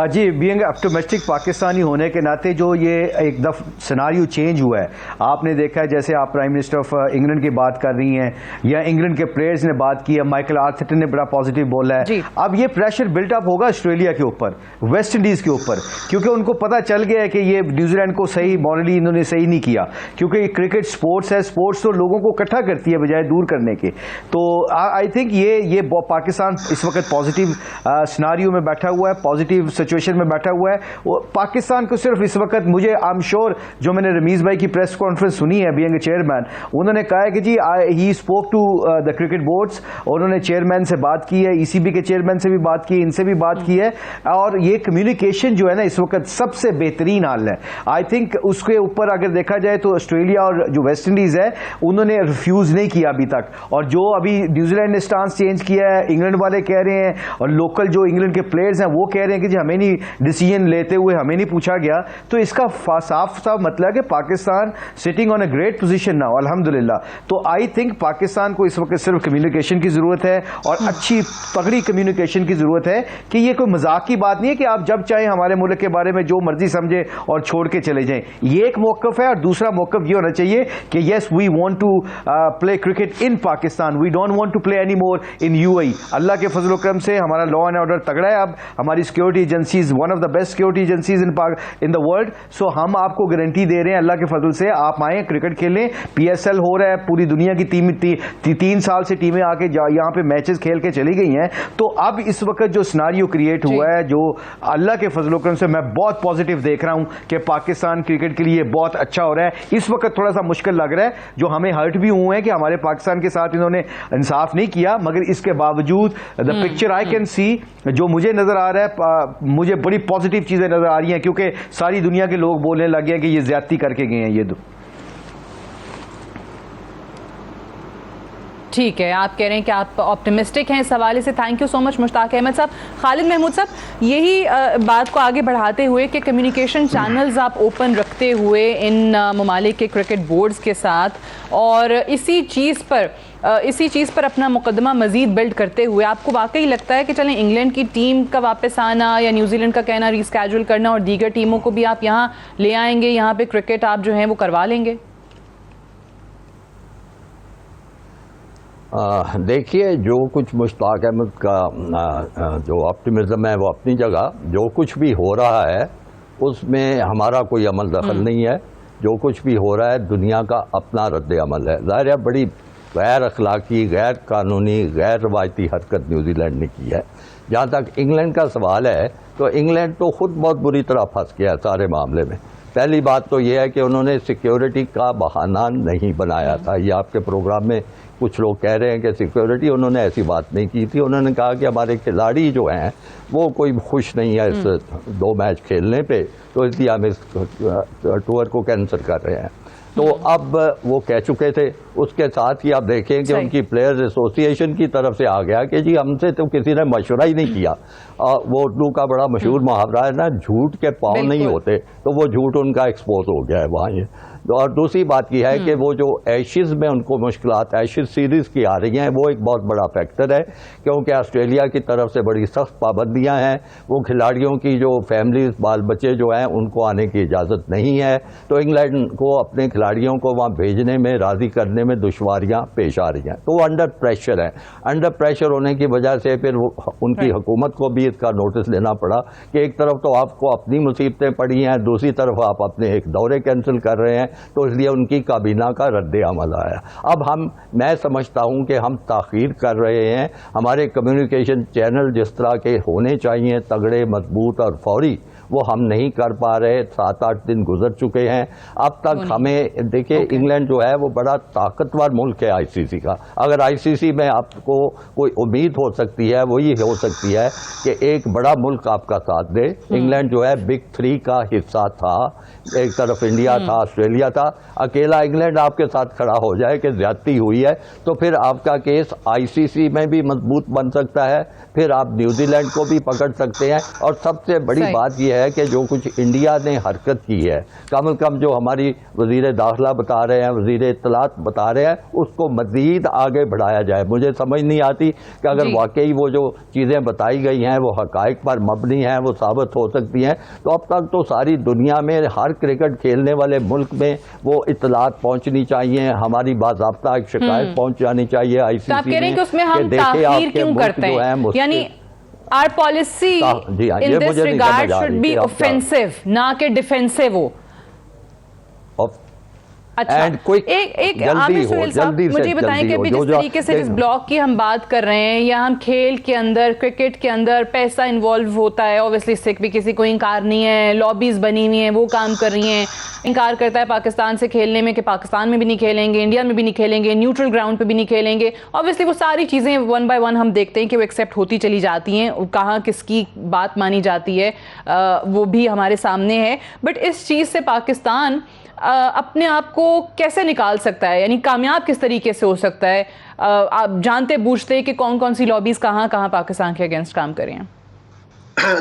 जी, बीइंग ऑप्टिमिस्टिक पाकिस्तानी होने के नाते जो ये एक दफ सिनारियो चेंज हुआ है, आपने देखा है जैसे आप प्राइम मिनिस्टर ऑफ इंग्लैंड की बात कर रही हैं या इंग्लैंड के प्लेयर्स ने बात की है, माइकल आर्थर ने बड़ा पॉजिटिव बोला है। अब ये प्रेशर बिल्टअप होगा ऑस्ट्रेलिया के ऊपर, वेस्ट इंडीज के ऊपर, क्योंकि उनको पता चल गया है कि ये न्यूजीलैंड को सही मॉरली इन्होंने सही नहीं किया, क्योंकि क्रिकेट स्पोर्ट्स है, स्पोर्ट्स तो लोगों को इकट्ठा करती है बजाय दूर करने के। तो आई थिंक ये पाकिस्तान इस वक्त पॉजिटिव सिनारियो में बैठा हुआ है, पॉजिटिव सिचुएशन में बैठा हुआ है। वो पाकिस्तान को सिर्फ इस वक्त, मुझे आई एम श्योर, जो मैंने रमीज भाई की प्रेस कॉन्फ्रेंस सुनी है बीइंग चेयरमैन, उन्होंने कहा है कि जी he spoke to the cricket boards, उन्होंने चेयरमैन से बात की है, ईसीबी के चेयरमैन से भी बात की, इनसे भी बात की है, और ये कम्युनिकेशन जो है ना इस वक्त सबसे बेहतरीन हाल है। आई थिंक उसके ऊपर अगर देखा जाए तो ऑस्ट्रेलिया और जो वेस्ट इंडीज है उन्होंने रिफ्यूज नहीं किया अभी तक, और जो अभी न्यूजीलैंड ने स्टांस चेंज किया है, इंग्लैंड वाले कह रहे हैं और लोकल जो इंग्लैंड के प्लेयर्स हैं वो कह रहे हैं कि जी हमें नहीं डिसीजन लेते हुए हमें नहीं पूछा गया। तो इसका साफ साफ मतलब है कि Pakistan sitting on a great position now, अल्हम्दुलिल्लाह। तो आई थिंक पाकिस्तान को इस वक्त सिर्फ कम्युनिकेशन की जरूरत है और अच्छी तगड़ी कम्युनिकेशन की जरूरत है, कि ये कोई मजाक की बात नहीं है कि आप जब चाहें हमारे मुल्क के बारे में जो मर्जी समझे और छोड़ के चले जाएं। ये एक मौकफ है, और दूसरा मौकफ ये होना चाहिए कि yes we want to play cricket in Pakistan, we don't want to play any more in UAE. Allah के फजल करम से हमारा लॉ एंड ऑर्डर तगड़ा है, अब हमारी security agencies, one of the best security agencies in the world. So हम आपको गारंटी दे रहे हैं अल्लाह के फजल से, आप आए क्रिकेट खेलें। PSL हो रहा है, पूरी दुनिया की 3 साल से टीमें आके यहाँ पे मैचेस खेल के चली गई हैं। तो अब इस वक्त जो सिनारियो क्रिएट हुआ है, जो अल्लाह के फजल करम से मैं बहुत पॉजिटिव देख रहा हूं कि पाकिस्तान क्रिकेट के लिए बहुत अच्छा हो रहा है। इस वक्त थोड़ा सा मुश्किल लग रहा है, जो हमें हर्ट भी हुए हैं कि हमारे पाकिस्तान के साथ इन्होंने इंसाफ नहीं किया, मगर इसके बावजूद the picture I can see, जो मुझे नजर आ रहा है, मुझे बड़ी पॉजिटिव चीजें नजर आ रही हैं, क्योंकि सारी दुनिया के लोग बोलने लगे हैं कि ये ज्यादती करके गए हैं ये ठीक है, आप कह रहे हैं कि आप ऑप्टिमिस्टिक हैं इस हवाले से। Thank you so much Mushtaq Ahmed साहब। खालिद महमूद साहब, यही बात को आगे बढ़ाते हुए कि कम्युनिकेशन चैनल्स आप ओपन रखते हुए इन ममालिक के क्रिकेट बोर्ड्स के साथ, और इसी चीज़ पर अपना मुकदमा मज़ीद बिल्ड करते हुए, आपको वाकई लगता है कि चलें इंग्लैंड की टीम का वापस आना या न्यूजीलैंड का कहना रीस्केड्यूल करना और दीगर टीमों को भी आप यहाँ ले आएंगे, यहाँ पे क्रिकेट आप जो है वो करवा लेंगे? देखिए, जो कुछ मुश्ताक अहमद का जो ऑप्टिमिज्म है वो अपनी जगह, जो कुछ भी हो रहा है उसमें हमारा कोई अमल दखल नहीं है। जो कुछ भी हो रहा है दुनिया का अपना रद्द अमल है। ज़ाहिर है बड़ी गैर अखलाकी, गैर कानूनी, गैर रवायती हरकत न्यूजीलैंड ने की है। जहाँ तक इंग्लैंड का सवाल है तो इंग्लैंड तो खुद बहुत बुरी तरह फंस गया है सारे मामले में। पहली बात तो ये है कि उन्होंने सिक्योरिटी का बहाना नहीं बनाया था। ये आपके प्रोग्राम में कुछ लोग कह रहे हैं कि सिक्योरिटी, उन्होंने ऐसी बात नहीं की थी। उन्होंने कहा कि हमारे खिलाड़ी जो हैं वो कोई खुश नहीं है इस 2 मैच खेलने पे, तो इसलिए हम इस टूर को कैंसिल कर रहे हैं। तो अब वो कह चुके थे। उसके साथ ही आप देखें कि उनकी प्लेयर्स एसोसिएशन की तरफ से आ गया कि जी हमसे तो किसी ने मशवरा ही नहीं किया। वो उर्दू का बड़ा मशहूर मुहावरा है ना, झूठ के पाँव नहीं होते, तो वो झूठ उनका एक्सपोज हो गया है वहाँ। ये और दूसरी बात यह है कि वो जो एशेज़ में उनको मुश्किलात, एशेज़ सीरीज़ की आ रही हैं, वो एक बहुत बड़ा फैक्टर है, क्योंकि ऑस्ट्रेलिया की तरफ से बड़ी सख्त पाबंदियां हैं। वो खिलाड़ियों की जो फैमिलीज, बाल बच्चे जो हैं, उनको आने की इजाज़त नहीं है। तो इंग्लैंड को अपने खिलाड़ियों को वहाँ भेजने में, राज़ी करने में दुश्वारियाँ पेश आ रही हैं। तो वो अंडर प्रेशर है। अंडर प्रेशर होने की वजह से फिर उनकी हुकूमत को भी इसका नोटिस लेना पड़ा कि एक तरफ तो आपको अपनी मुसीबतें पड़ी हैं, दूसरी तरफ आप अपने एक दौरे कैंसिल कर रहे हैं, तो इसलिए उनकी काबीना का रद्द अमल आया। अब मैं समझता हूं कि हम ताख़ीर कर रहे हैं। हमारे कम्युनिकेशन चैनल जिस तरह के होने चाहिए, तगड़े, मजबूत और फौरी, वो हम नहीं कर पा रहे। 7-8 दिन गुजर चुके हैं। अब तक हमें देखिए, इंग्लैंड जो है वो बड़ा ताकतवर मुल्क है ICC का। अगर ICC में आपको कोई उम्मीद हो सकती है, वो ये हो सकती है कि एक बड़ा मुल्क आपका साथ दे। इंग्लैंड जो है बिग 3 का हिस्सा था। एक तरफ इंडिया था, ऑस्ट्रेलिया था। अकेला इंग्लैंड आपके साथ खड़ा हो जाए कि ज्यादती हुई है, तो फिर आपका केस ICC में भी मजबूत बन सकता है। फिर आप न्यूजीलैंड को भी पकड़ सकते हैं। और सबसे बड़ी बात यह है कि जो कुछ इंडिया ने हरकत की है, कम से कम जो हमारी वजीर दाखिला बता रहे हैं, वजीर इत्तलात बता रहे हैं, उसको मजीद आगे बढ़ाया जाए। मुझे समझ नहीं आती कि अगर वाकई वो जो चीज़ें बताई गई हैं वो हकायक पर मबनी हैं, वो साबित हो सकती हैं, तो अब तक तो सारी दुनिया में हर क्रिकेट खेलने वाले मुल्क में वो इत्तलात पहुंचनी चाहिए। हमारी बाज़ाब्ता एक शिकायत पहुंच जानी चाहिए ICC में। आप कह रहे हैं कि उसमें हम ताख़ीर क्यों करते हैं? यानी our policy in this regard should be offensive, ना कि defensive हो। अच्छा, एक आमिर सुहेल साहब मुझे बताएं कि अभी जिस तरीके से जिस ब्लॉक की हम बात कर रहे हैं, या हम खेल के अंदर, क्रिकेट के अंदर पैसा इन्वॉल्व होता है, ऑब्वियसली इससे भी किसी को इनकार नहीं है। लॉबीज बनी हुई हैं, वो काम कर रही हैं। इनकार करता है पाकिस्तान से खेलने में कि पाकिस्तान में भी नहीं खेलेंगे, इंडिया में भी नहीं खेलेंगे, न्यूट्रल ग्राउंड पे भी नहीं खेलेंगे। ऑब्वियसली वो सारी चीज़ें 1 by 1 हम देखते हैं कि वो एक्सेप्ट होती चली जाती हैं। कहाँ किसकी बात मानी जाती है वो भी हमारे सामने है। बट इस चीज़ से पाकिस्तान अपने आप को कैसे निकाल सकता है, यानी कामयाब किस तरीके से हो सकता है? आप जानते बूझते कि कौन कौन सी लॉबीज कहाँ कहाँ पाकिस्तान के अगेंस्ट काम कर रही हैं?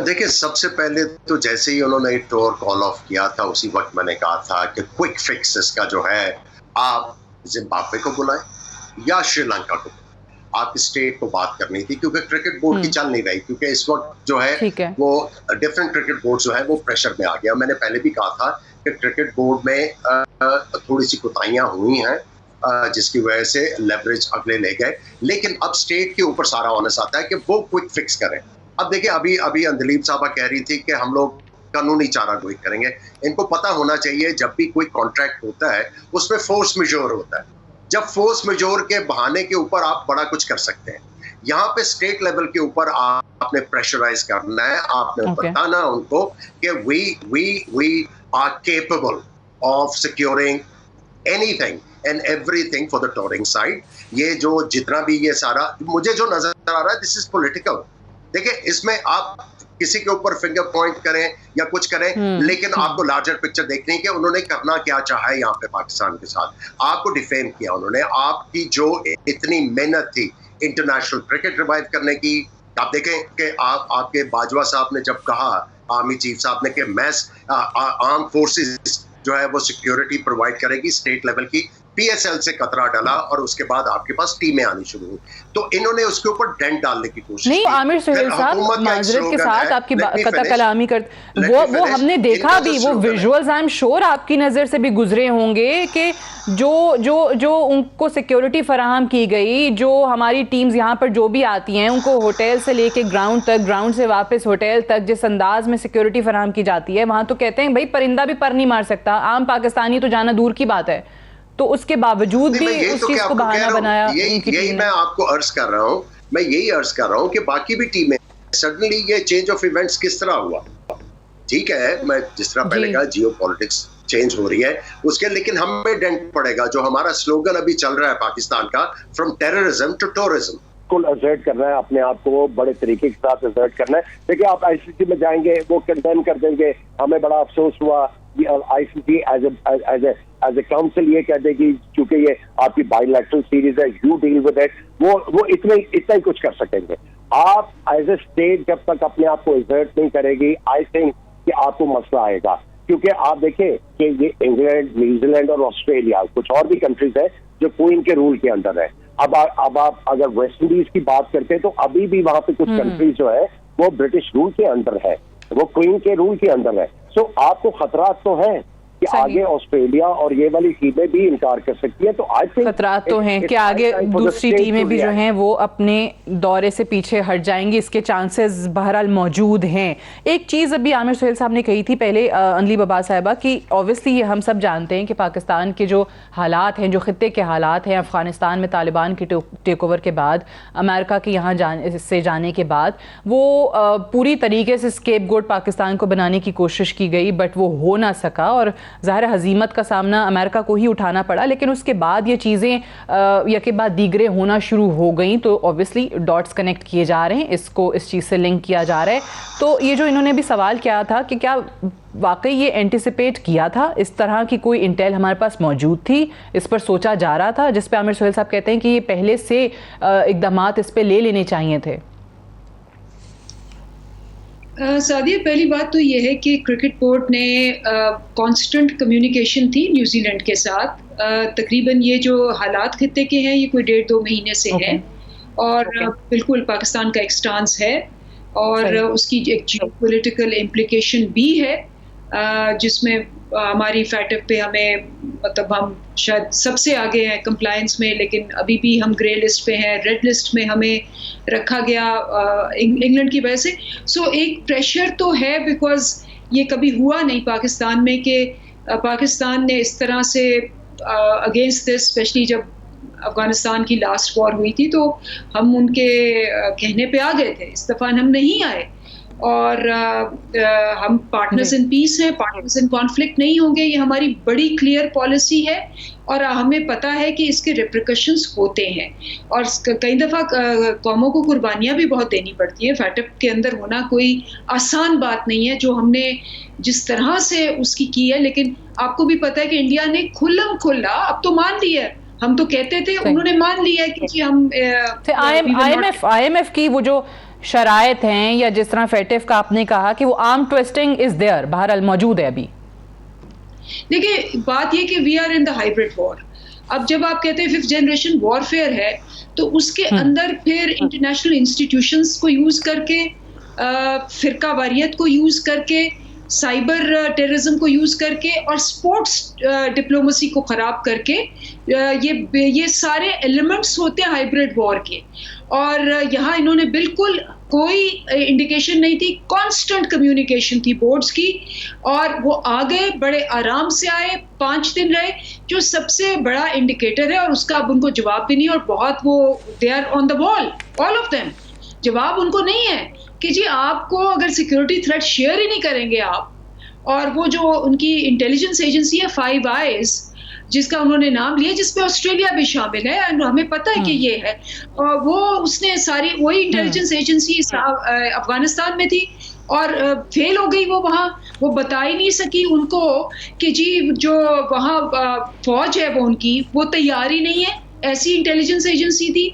देखिए, सबसे पहले तो जैसे ही उन्होंने टूर कॉल ऑफ किया था, उसी वक्त मैंने कहा था कि क्विक फिक्स इसका जो है, आप जिम्बाब्वे को बुलाएं या श्रीलंका को। आप स्टेट को बात करनी थी, क्योंकि क्रिकेट बोर्ड की चल नहीं रही, क्योंकि इस वक्त जो है वो डिफरेंट क्रिकेट बोर्ड जो है वो प्रेशर में आ गया। मैंने पहले भी कहा था कि क्रिकेट बोर्ड में थोड़ी सी कोताहियां हुई हैं, जिसकी वजह से लेवरेज अगले ले गए। लेकिन अब स्टेट के ऊपर सारा ऑनस आता है कि वो क्विक फिक्स करें। अब देखिए, अभी अभी अंजलीब साहबा कह रही थी कि हम लोग कानूनी चारागोई करेंगे। इनको पता होना चाहिए जब भी कोई कॉन्ट्रैक्ट होता है उसमें फोर्स मेजोर होता है। जब फोर्स मेजोर के बहाने के ऊपर आप बड़ा कुछ कर सकते हैं। यहाँ पे स्टेट लेवल के ऊपर आपने प्रेशराइज करना है, आपने बताना उनको कि we are capable of securing anything and everything for the touring side. ये जो जितना भी ये सारा मुझे जो नजर आ रहा है, दिस इज पॉलिटिकल। देखिए, इसमें आप किसी के ऊपर फिंगर पॉइंट करें या कुछ करें, लेकिन आपको लार्जर पिक्चर देखनी है कि उन्होंने करना क्या चाहा है यहाँ पे पाकिस्तान के साथ। आपको डिफेम किया उन्होंने, आपकी जो इतनी मेहनत थी इंटरनेशनल क्रिकेट रिवाइव करने की। आप देखें कि आपके बाजवा साहब ने जब कहा, आर्मी चीफ साहब ने, कि मैस आर्म फोर्सेस जो है वो सिक्योरिटी प्रोवाइड करेगी स्टेट लेवल की, पीएसएल से कतरा डाला और उसके बाद आपके पास टीमें आनी शुरू हुई। तो इन्होंने उसके ऊपर डेंट डालने की कोशिश नहीं, आमिर सुहेल साहब, माजरत के साथ आपकी कतरा कलामी कर वो हमने देखा भी, वो विजुअल्स आई एम श्योर आपकी नज़र से भी गुजरे होंगे कि जो उनको सिक्योरिटी फराहम की गई, जो हमारी टीम्स यहाँ पर जो भी आती हैं उनको होटल से लेके ग्राउंड तक, ग्राउंड से वापस होटल तक, जिस अंदाज में सिक्योरिटी फराहम की जाती है, वहाँ तो कहते हैं भाई परिंदा भी पर नहीं मार सकता, आम पाकिस्तानी तो जाना दूर की बात है। तो उसके बावजूद भी उस चीज को बहाना बनाया। यही मैं आपको अर्ज कर रहा हूँ, मैं यही अर्ज कर रहा हूँ कि बाकी भी टीमें सडनली ये चेंज ऑफ इवेंट्स किस तरह हुआ। ठीक है, मैं जिस तरह पहले कहा जियो पॉलिटिक्स चेंज हो रही है उसके, लेकिन हमें डेंट पड़ेगा। जो हमारा स्लोगन अभी चल रहा है पाकिस्तान का, from terrorism to tourism, assert करना है अपने आप को, बड़े तरीके के साथ असर्ट करना है। देखिए, आप आईसीसी में जाएंगे, वो कंडेम कर देंगे। हमें बड़ा अफसोस हुआ, आईसीसी एज ए काउंसिल ये कह देगी क्योंकि ये आपकी बायलैटरल सीरीज है, यू डील विद इट। वो इतना ही कुछ कर सकेंगे। आप एज ए स्टेट जब तक अपने आप को एक्सर्ट नहीं करेगी, आई थिंक कि आपको मसला आएगा। क्योंकि आप देखें कि ये इंग्लैंड, न्यूजीलैंड और ऑस्ट्रेलिया, कुछ और भी कंट्रीज है जो क्वीन के रूल के अंदर है। अब आप अगर वेस्ट इंडीज की बात करते हैं तो अभी भी वहां पे कुछ कंट्रीज जो है वो ब्रिटिश रूल के अंदर है, वो क्वीन के रूल के अंदर है। सो आपको खतरात तो है कि आगे ऑस्ट्रेलिया और ये वाली टीमें भी इनकार कर सकती है। तो आई थिंक खतरात तो हैं कि आगे दूसरी टीमें भी जो हैं वो अपने दौरे से पीछे हट जाएंगी, इसके चांसेस बहरहाल मौजूद हैं। एक चीज़ अभी आमिर सुहेल साहब ने कही थी पहले, अंजलीब अब्बास साहिबा, कि ऑब्वियसली ये हम सब जानते हैं कि पाकिस्तान के जो हालात हैं, जो खित्ते के हालात हैं, अफगानिस्तान में तालिबान के टेक ओवर के बाद, अमेरिका के यहाँ जाने के बाद, वो पूरी तरीके से स्केपगोट पाकिस्तान को बनाने की कोशिश की गई, बट वो हो ना सका और ज़ाहिर हजीमत का सामना अमेरिका को ही उठाना पड़ा। लेकिन उसके बाद ये चीज़ें यके बाद दीगरे होना शुरू हो गई, तो ऑब्वियसली डॉट्स कनेक्ट किए जा रहे हैं, इसको इस चीज़ से लिंक किया जा रहा है। तो ये जो इन्होंने भी सवाल किया था कि क्या वाकई ये एंटिसिपेट किया था, इस तरह की कोई इंटेल हमारे पास मौजूद थी, इस पर सोचा जा रहा था, जिस पे आमिर सुहेल साहब कहते हैं कि ये पहले से इक़दामात इस पे ले लेने चाहिए थे। सादिया, पहली बात तो ये है कि क्रिकेट बोर्ड ने कांस्टेंट कम्युनिकेशन थी न्यूजीलैंड के साथ। तकरीबन ये जो हालात खित्ते के हैं ये कोई 1.5-2 महीने से है और बिल्कुल पाकिस्तान का एक स्टांस है और उसकी एक जियोपॉलिटिकल इम्प्लिकेशन भी है, जिसमें हमारी फैटफ पे हमें, मतलब हम शायद सबसे आगे हैं कंप्लायंस में, लेकिन अभी भी हम ग्रे लिस्ट पे हैं, रेड लिस्ट में हमें रखा गया इंग्लैंड की वजह से। सो एक प्रेशर तो है, बिकॉज ये कभी हुआ नहीं पाकिस्तान में कि पाकिस्तान ने इस तरह से अगेंस्ट दिस, स्पेशली जब अफगानिस्तान की लास्ट वॉर हुई थी तो हम उनके कहने पे आ गए थे, इस दफ़ा हम नहीं आए और हम पार्टनर्स इन पीस हैं, पार्टनर्स इन कॉन्फ्लिक्ट नहीं होंगे। ये हमारी बड़ी क्लियर पॉलिसी है और हमें पता है कि इसके रिप्रिकॉशंस होते हैं और कई दफ़ा कौमों को कुर्बानियाँ भी बहुत देनी पड़ती है। फैटफ के अंदर होना कोई आसान बात नहीं है, जो हमने जिस तरह से उसकी की है। लेकिन आपको भी पता है कि इंडिया ने खुल्लम खुल्ला अब तो मान लिया है, हम तो कहते थे, उन्होंने मान लिया है कि जी हम IMF की वो जो शरायत हैं या जिस तरह फैटफ का आपने कहा कि वो आर्म ट्विस्टिंग इज देयर, बहरहाल मौजूद है अभी। देखिए, बात ये कि we are in the hybrid war. अब जब आप कहते हैं 5th जनरेशन वॉरफेयर है, तो उसके अंदर फिर इंटरनेशनल इंस्टीट्यूशंस को यूज करके, फिरका वारियत को यूज करके, साइबर टेररिज्म को यूज करके और स्पोर्ट्स डिप्लोमेसी को खराब करके ये सारे एलिमेंट्स होते हैं हाइब्रिड वॉर के। और यहाँ इन्होंने बिल्कुल कोई इंडिकेशन नहीं थी, कांस्टेंट कम्युनिकेशन थी बोर्ड्स की, और वो आ गए, बड़े आराम से आए, 5 दिन रहे, जो सबसे बड़ा इंडिकेटर है। और उसका अब उनको जवाब भी नहीं, और बहुत वो they are on the wall all of them. जवाब उनको नहीं है कि जी आपको अगर सिक्योरिटी थ्रेट शेयर ही नहीं करेंगे आप, और वो जो उनकी इंटेलिजेंस एजेंसी है 5 आईज, जिसका उन्होंने नाम लिया, जिसमें ऑस्ट्रेलिया भी शामिल है, और हमें पता है कि ये है, और वो उसने सारी वही इंटेलिजेंस एजेंसी अफगानिस्तान में थी और फेल हो गई। वो वहाँ वो बता ही नहीं सकी उनको कि जी जो वहाँ फौज है वो उनकी वो तैयार ही नहीं है, ऐसी इंटेलिजेंस एजेंसी थी।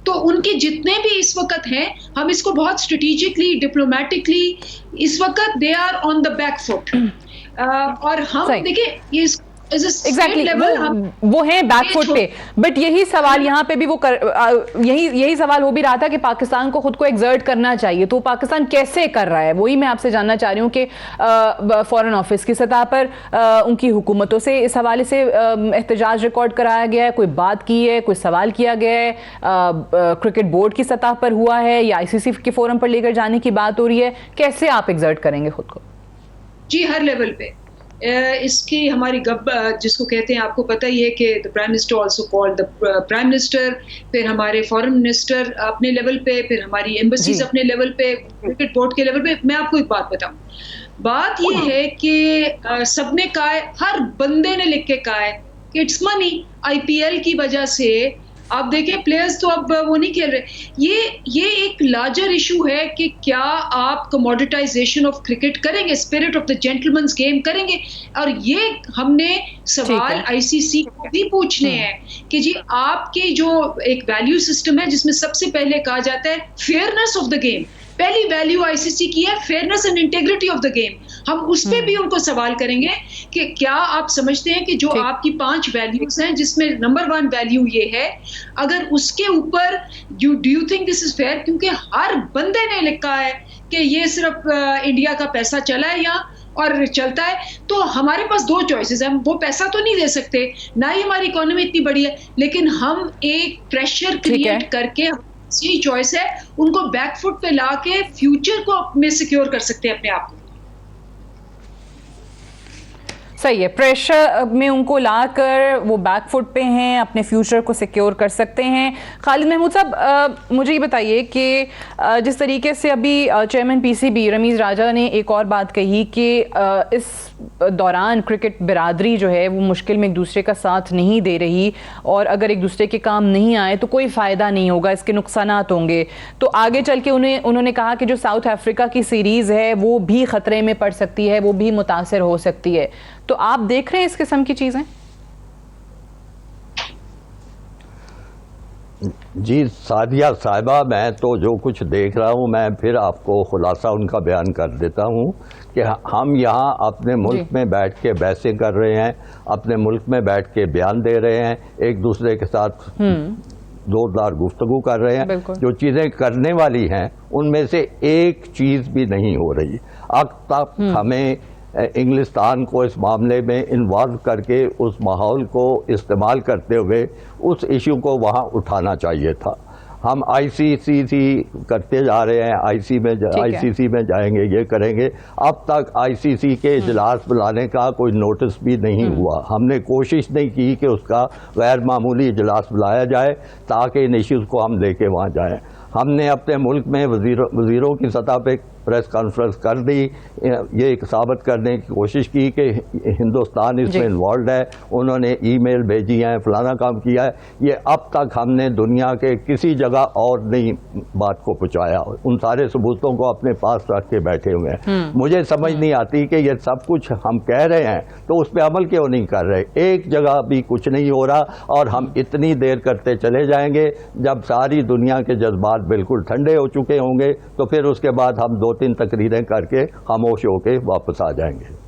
तो उनके जितने भी इस वक्त हैं, हम इसको बहुत स्ट्रेटेजिकली डिप्लोमेटिकली इस वक्त they are on the back foot. और हम देखिए ये एग्जैक्टली वो हैं बैकफुट पे। बट यही सवाल यहाँ पे भी वो यही सवाल हो भी रहा था कि पाकिस्तान को खुद को एग्जर्ट करना चाहिए, तो पाकिस्तान कैसे कर रहा है? वही मैं आपसे जानना चाह रही हूँ कि फॉरेन ऑफिस की सतह पर उनकी हुकूमतों से इस हवाले से एहतजाज रिकॉर्ड कराया गया है, कोई बात की है, कोई सवाल किया गया है, क्रिकेट बोर्ड की सतह पर हुआ है, या ICC के फोरम पर लेकर जाने की बात हो रही है? कैसे आप एग्जर्ट करेंगे खुद को? जी हर लेवल पे इसकी हमारी जिसको कहते हैं, आपको पता ही है कि the prime minister also called the prime minister, फिर हमारे फॉरेन मिनिस्टर अपने लेवल पे, फिर हमारी एम्बेसीज अपने लेवल पे, क्रिकेट बोर्ड के लेवल पे। मैं आपको एक बात बताऊं, बात ये है कि सबने कहा है, हर बंदे ने लिख के कहा है कि इट्स मनी। IPL की वजह से आप देखें प्लेयर्स तो अब वो नहीं खेल रहे। ये एक लार्जर इशू है कि क्या आप कमोडिटाइजेशन ऑफ क्रिकेट करेंगे, spirit of the gentleman's game करेंगे? और ये हमने सवाल ICC को भी पूछने हैं कि जी आपके जो एक वैल्यू सिस्टम है, जिसमें सबसे पहले कहा जाता है फेयरनेस ऑफ द गेम, पहली वैल्यू ICC की है fairness and integrity of the game. हम उस पे भी उनको सवाल करेंगे कि क्या आप समझते हैं कि जो आपकी 5 वैल्यूज हैं, जिसमें नंबर 1 वैल्यू ये है, अगर उसके ऊपर do you think this is fair? क्योंकि हर बंदे ने लिखा है कि ये सिर्फ इंडिया का पैसा चला है यहाँ और चलता है, तो हमारे पास 2 चॉइसेस हैं। हम वो पैसा तो नहीं दे सकते, ना ही हमारी इकोनॉमी इतनी बड़ी है, लेकिन हम एक प्रेशर क्रिएट करके यही चॉइस है, उनको बैकफुट पे लाके फ्यूचर को में सिक्योर कर सकते हैं अपने आप को। सही है, प्रेशर में उनको लाकर वो बैकफुट पे हैं, अपने फ्यूचर को सिक्योर कर सकते हैं। खालिद महमूद साहब, मुझे ये बताइए कि जिस तरीके से अभी चेयरमैन PCB रमीज़ राजा ने एक और बात कही कि इस दौरान क्रिकेट बिरादरी जो है वो मुश्किल में एक दूसरे का साथ नहीं दे रही, और अगर एक दूसरे के काम नहीं आए तो कोई फ़ायदा नहीं होगा, इसके नुकसानात होंगे। तो आगे चल के उन्होंने कहा कि जो साउथ अफ्रीका की सीरीज़ है वो भी ख़तरे में पड़ सकती है, वो भी मुतासर हो सकती है। तो आप देख रहे हैं इस किस्म की चीजें? जी सादिया साहिबा, मैं तो जो कुछ देख रहा हूं, मैं फिर आपको खुलासा उनका बयान कर देता हूं कि हम यहाँ अपने मुल्क में बैठ के बहसें कर रहे हैं, अपने मुल्क में बैठ के बयान दे रहे हैं, एक दूसरे के साथ जोरदार गुफ्तगू कर रहे हैं। जो चीज़ें करने वाली हैं उनमें से एक चीज़ भी नहीं हो रही। अब तक हमें इंग्लिस्तान को इस मामले में इन्वॉल्व करके उस माहौल को इस्तेमाल करते हुए उस इशू को वहाँ उठाना चाहिए था। हम ICC करते जा रहे हैं, ICC में जाएंगे, ये करेंगे। अब तक ICC के इजलास बुलाने का कोई नोटिस भी नहीं हुआ। हमने कोशिश नहीं की कि उसका गैर मामूली इजलास बुलाया जाए ताकि इन इश्यूज़ को हम लेके वहाँ जाएं। हमने अपने मुल्क में वज़ीरों की सतह पे प्रेस कॉन्फ्रेंस कर दी, ये साबित करने की कोशिश की कि हिंदुस्तान इसमें इन्वॉल्व है, उन्होंने ईमेल भेजी हैं, फलाना काम किया है। ये अब तक हमने दुनिया के किसी जगह और नहीं बात को पहुँचाया, उन सारे सबूतों को अपने पास रख के बैठे हुए हैं। मुझे समझ नहीं आती कि ये सब कुछ हम कह रहे हैं तो उस पर अमल क्यों नहीं कर रहे। एक जगह भी कुछ नहीं हो रहा और हम इतनी देर करते चले जाएंगे। जब सारी दुनिया के जज्बात बिल्कुल ठंडे हो चुके होंगे तो फिर उसके बाद हम 2-3 तकरीरें करके खामोश होके वापस आ जाएंगे।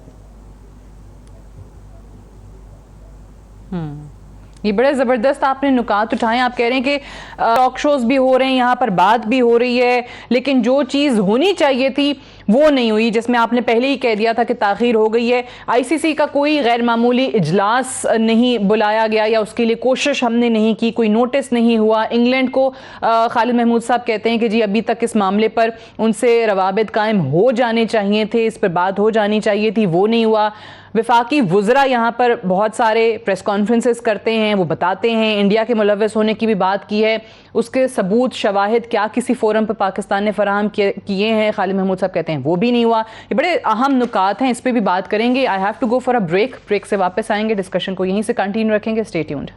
ये बड़े ज़बरदस्त आपने नुकात उठाए। आप कह रहे हैं कि टॉक शोज भी हो रहे हैं, यहाँ पर बात भी हो रही है, लेकिन जो चीज़ होनी चाहिए थी वो नहीं हुई, जिसमें आपने पहले ही कह दिया था कि ताख़ीर हो गई है। आईसीसी का कोई गैर मामूली इजलास नहीं बुलाया गया या उसके लिए कोशिश हमने नहीं की, कोई नोटिस नहीं हुआ। इंग्लैंड को खालिद महमूद साहब कहते हैं कि जी अभी तक इस मामले पर उनसे रवाबित कायम हो जाने चाहिए थे, इस पर बात हो जानी चाहिए थी, वो नहीं हुआ। वफाकी वुज़रा यहाँ पर बहुत सारे प्रेस कॉन्फ्रेंसेस करते हैं, वो बताते हैं, इंडिया के मुलव्वस होने की भी बात की है, उसके सबूत शवाहिद क्या किसी फोरम पर पाकिस्तान ने फराहम किए हैं, खालिद महमूद साहब कहते हैं वो भी नहीं हुआ। ये बड़े अहम नुकात हैं, इस पर भी बात करेंगे। I have to go for a break से वापस आएंगे, डिस्कशन को यहीं से कंटिन्यू रखेंगे। Stay tuned.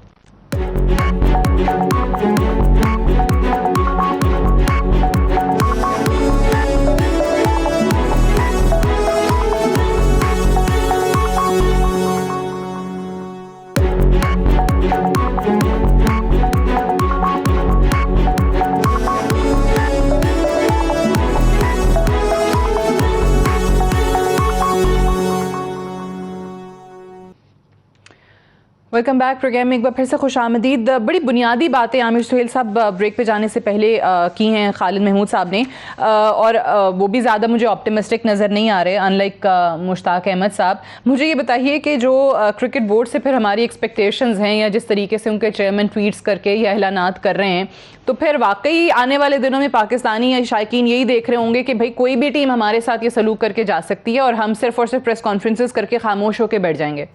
Welcome back program में एक बार फिर से खुश आमदीद। बड़ी बुनियादी बातें आमिर सुहेल साहब ब्रेक पे जाने से पहले की हैं खालिद महमूद साहब ने, और वो भी ज़्यादा मुझे ऑप्टिमिस्टिक नज़र नहीं आ रहे, अनलाइक मुश्ताक अहमद साहब। मुझे ये बताइए कि जो क्रिकेट बोर्ड से फिर हमारी एक्सपेक्टेशंस हैं, या जिस तरीके से उनके चेयरमैन ट्वीट्स करके या ऐलानात कर रहे हैं, तो फिर वाकई आने वाले दिनों में पाकिस्तानी या शायकीन यही देख रहे होंगे कि भाई कोई भी टीम हमारे साथ ये सलूक करके जा सकती है और हम सिर्फ और सिर्फ प्रेस कॉन्फ्रेंसेस करके खामोश होकर बैठ जाएंगे।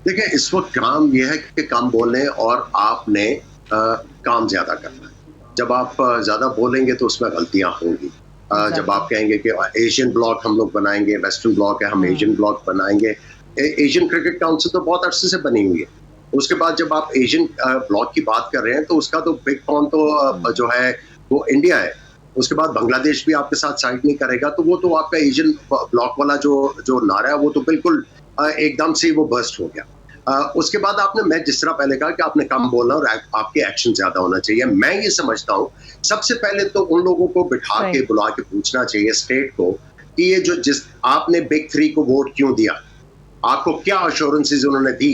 देखिए, इस वक्त काम यह है कि कम बोलें और आपने काम ज्यादा करना है। जब आप ज्यादा बोलेंगे तो उसमें गलतियां होंगी। जब आप कहेंगे कि एशियन ब्लॉक हम लोग बनाएंगे, वेस्टर्न ब्लॉक है, हम एशियन ब्लॉक बनाएंगे। एशियन क्रिकेट काउंसिल तो बहुत अरसे से बनी हुई है। उसके बाद जब आप एशियन ब्लॉक की बात कर रहे हैं तो उसका तो बिग फॉर्म तो जो है वो इंडिया है। उसके बाद बांग्लादेश भी आपके साथ साइड नहीं करेगा, तो वो तो आपका एशियन ब्लॉक वाला जो नारा है वो तो बिल्कुल एकदम से वो बर्स्ट हो गया। उसके बाद आपने, मैं जिस तरह पहले कहा कि आपने कम बोलना और आपके एक्शन ज्यादा होना चाहिए। मैं ये समझता हूँ सबसे पहले तो उन लोगों को बिठा के बुला के पूछना चाहिए स्टेट को कि ये जो जिस आपने बिग थ्री को वोट क्यों दिया, आपको क्या अश्योरेंसेस उन्होंने दी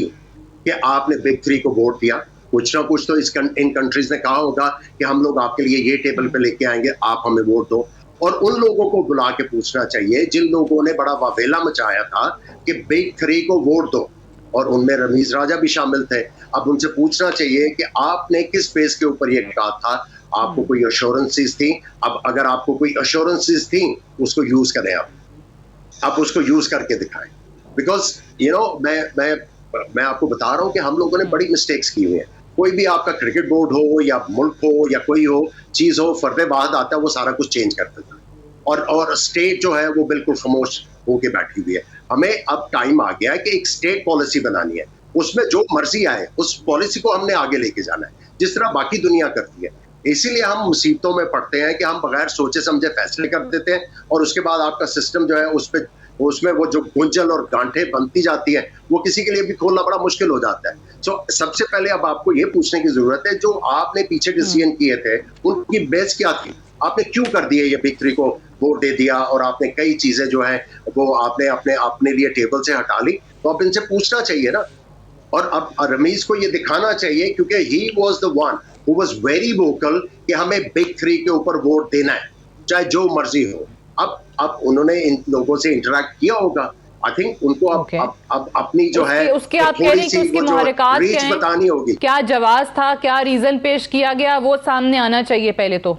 कि आपने बिग थ्री को वोट दिया। कुछ ना कुछ तो इन कंट्रीज ने कहा होगा कि हम लोग आपके लिए ये टेबल पे लेके आएंगे, आप हमें वोट दो। और उन लोगों को बुला के पूछना चाहिए जिन लोगों ने बड़ा वावेला मचाया था कि बिग थ्री को वोट दो, और उनमें रमीज राजा भी शामिल थे। अब उनसे पूछना चाहिए कि आपने किस बेस के ऊपर ये कहा था, आपको कोई अश्योरेंसेस थी। अब अगर आपको कोई अश्योरेंसेस थी उसको यूज करें, आप उसको यूज करके दिखाएं। बिकॉज मैं आपको बता रहा हूं कि हम लोगों ने बड़ी मिस्टेक्स की हुई हैं। कोई भी आपका क्रिकेट बोर्ड हो या मुल्क हो या कोई हो चीज हो, फर्दे बाद आता है वो सारा कुछ चेंज कर देता है, और स्टेट जो है वो बिल्कुल खामोश होके बैठी हुई है। हमें अब टाइम आ गया है कि एक स्टेट पॉलिसी बनानी है, उसमें जो मर्जी आए उस पॉलिसी को हमने आगे लेके जाना है, जिस तरह बाकी दुनिया करती है। इसीलिए हम मुसीबतों में पड़ते हैं कि हम बगैर सोचे समझे फैसले कर देते हैं, और उसके बाद आपका सिस्टम जो है उसमें वो जो गुंजल और गांठें बनती जाती है वो किसी के लिए भी खोलना बड़ा मुश्किल हो जाता है। सबसे पहले अब आपको ये पूछने की जरूरत है, जो आपने पीछे डिसीजन किए थे उनकी बेस क्या थी, आपने क्यों कर दिए ये बिग थ्री को वोट दे दिया, और आपने कई चीजें जो है वो आपने अपने लिए टेबल से हटा ली। तो अब इनसे पूछना चाहिए ना, और अब रमीज को ये दिखाना चाहिए, क्योंकि he was the one who was very vocal कि हमें बिग थ्री के ऊपर वोट देना है, चाहे जो मर्जी हो। अब उन्होंने इन लोगों से इंटरेक्ट किया होगा। आई थिंक उनको अब अपनी जो है उसके आप कह रहे हैं कि उसकी मुहरकात क्या है, बतानी होगी, क्या जवाब था, क्या रीजन पेश किया गया, वो सामने आना चाहिए पहले तो।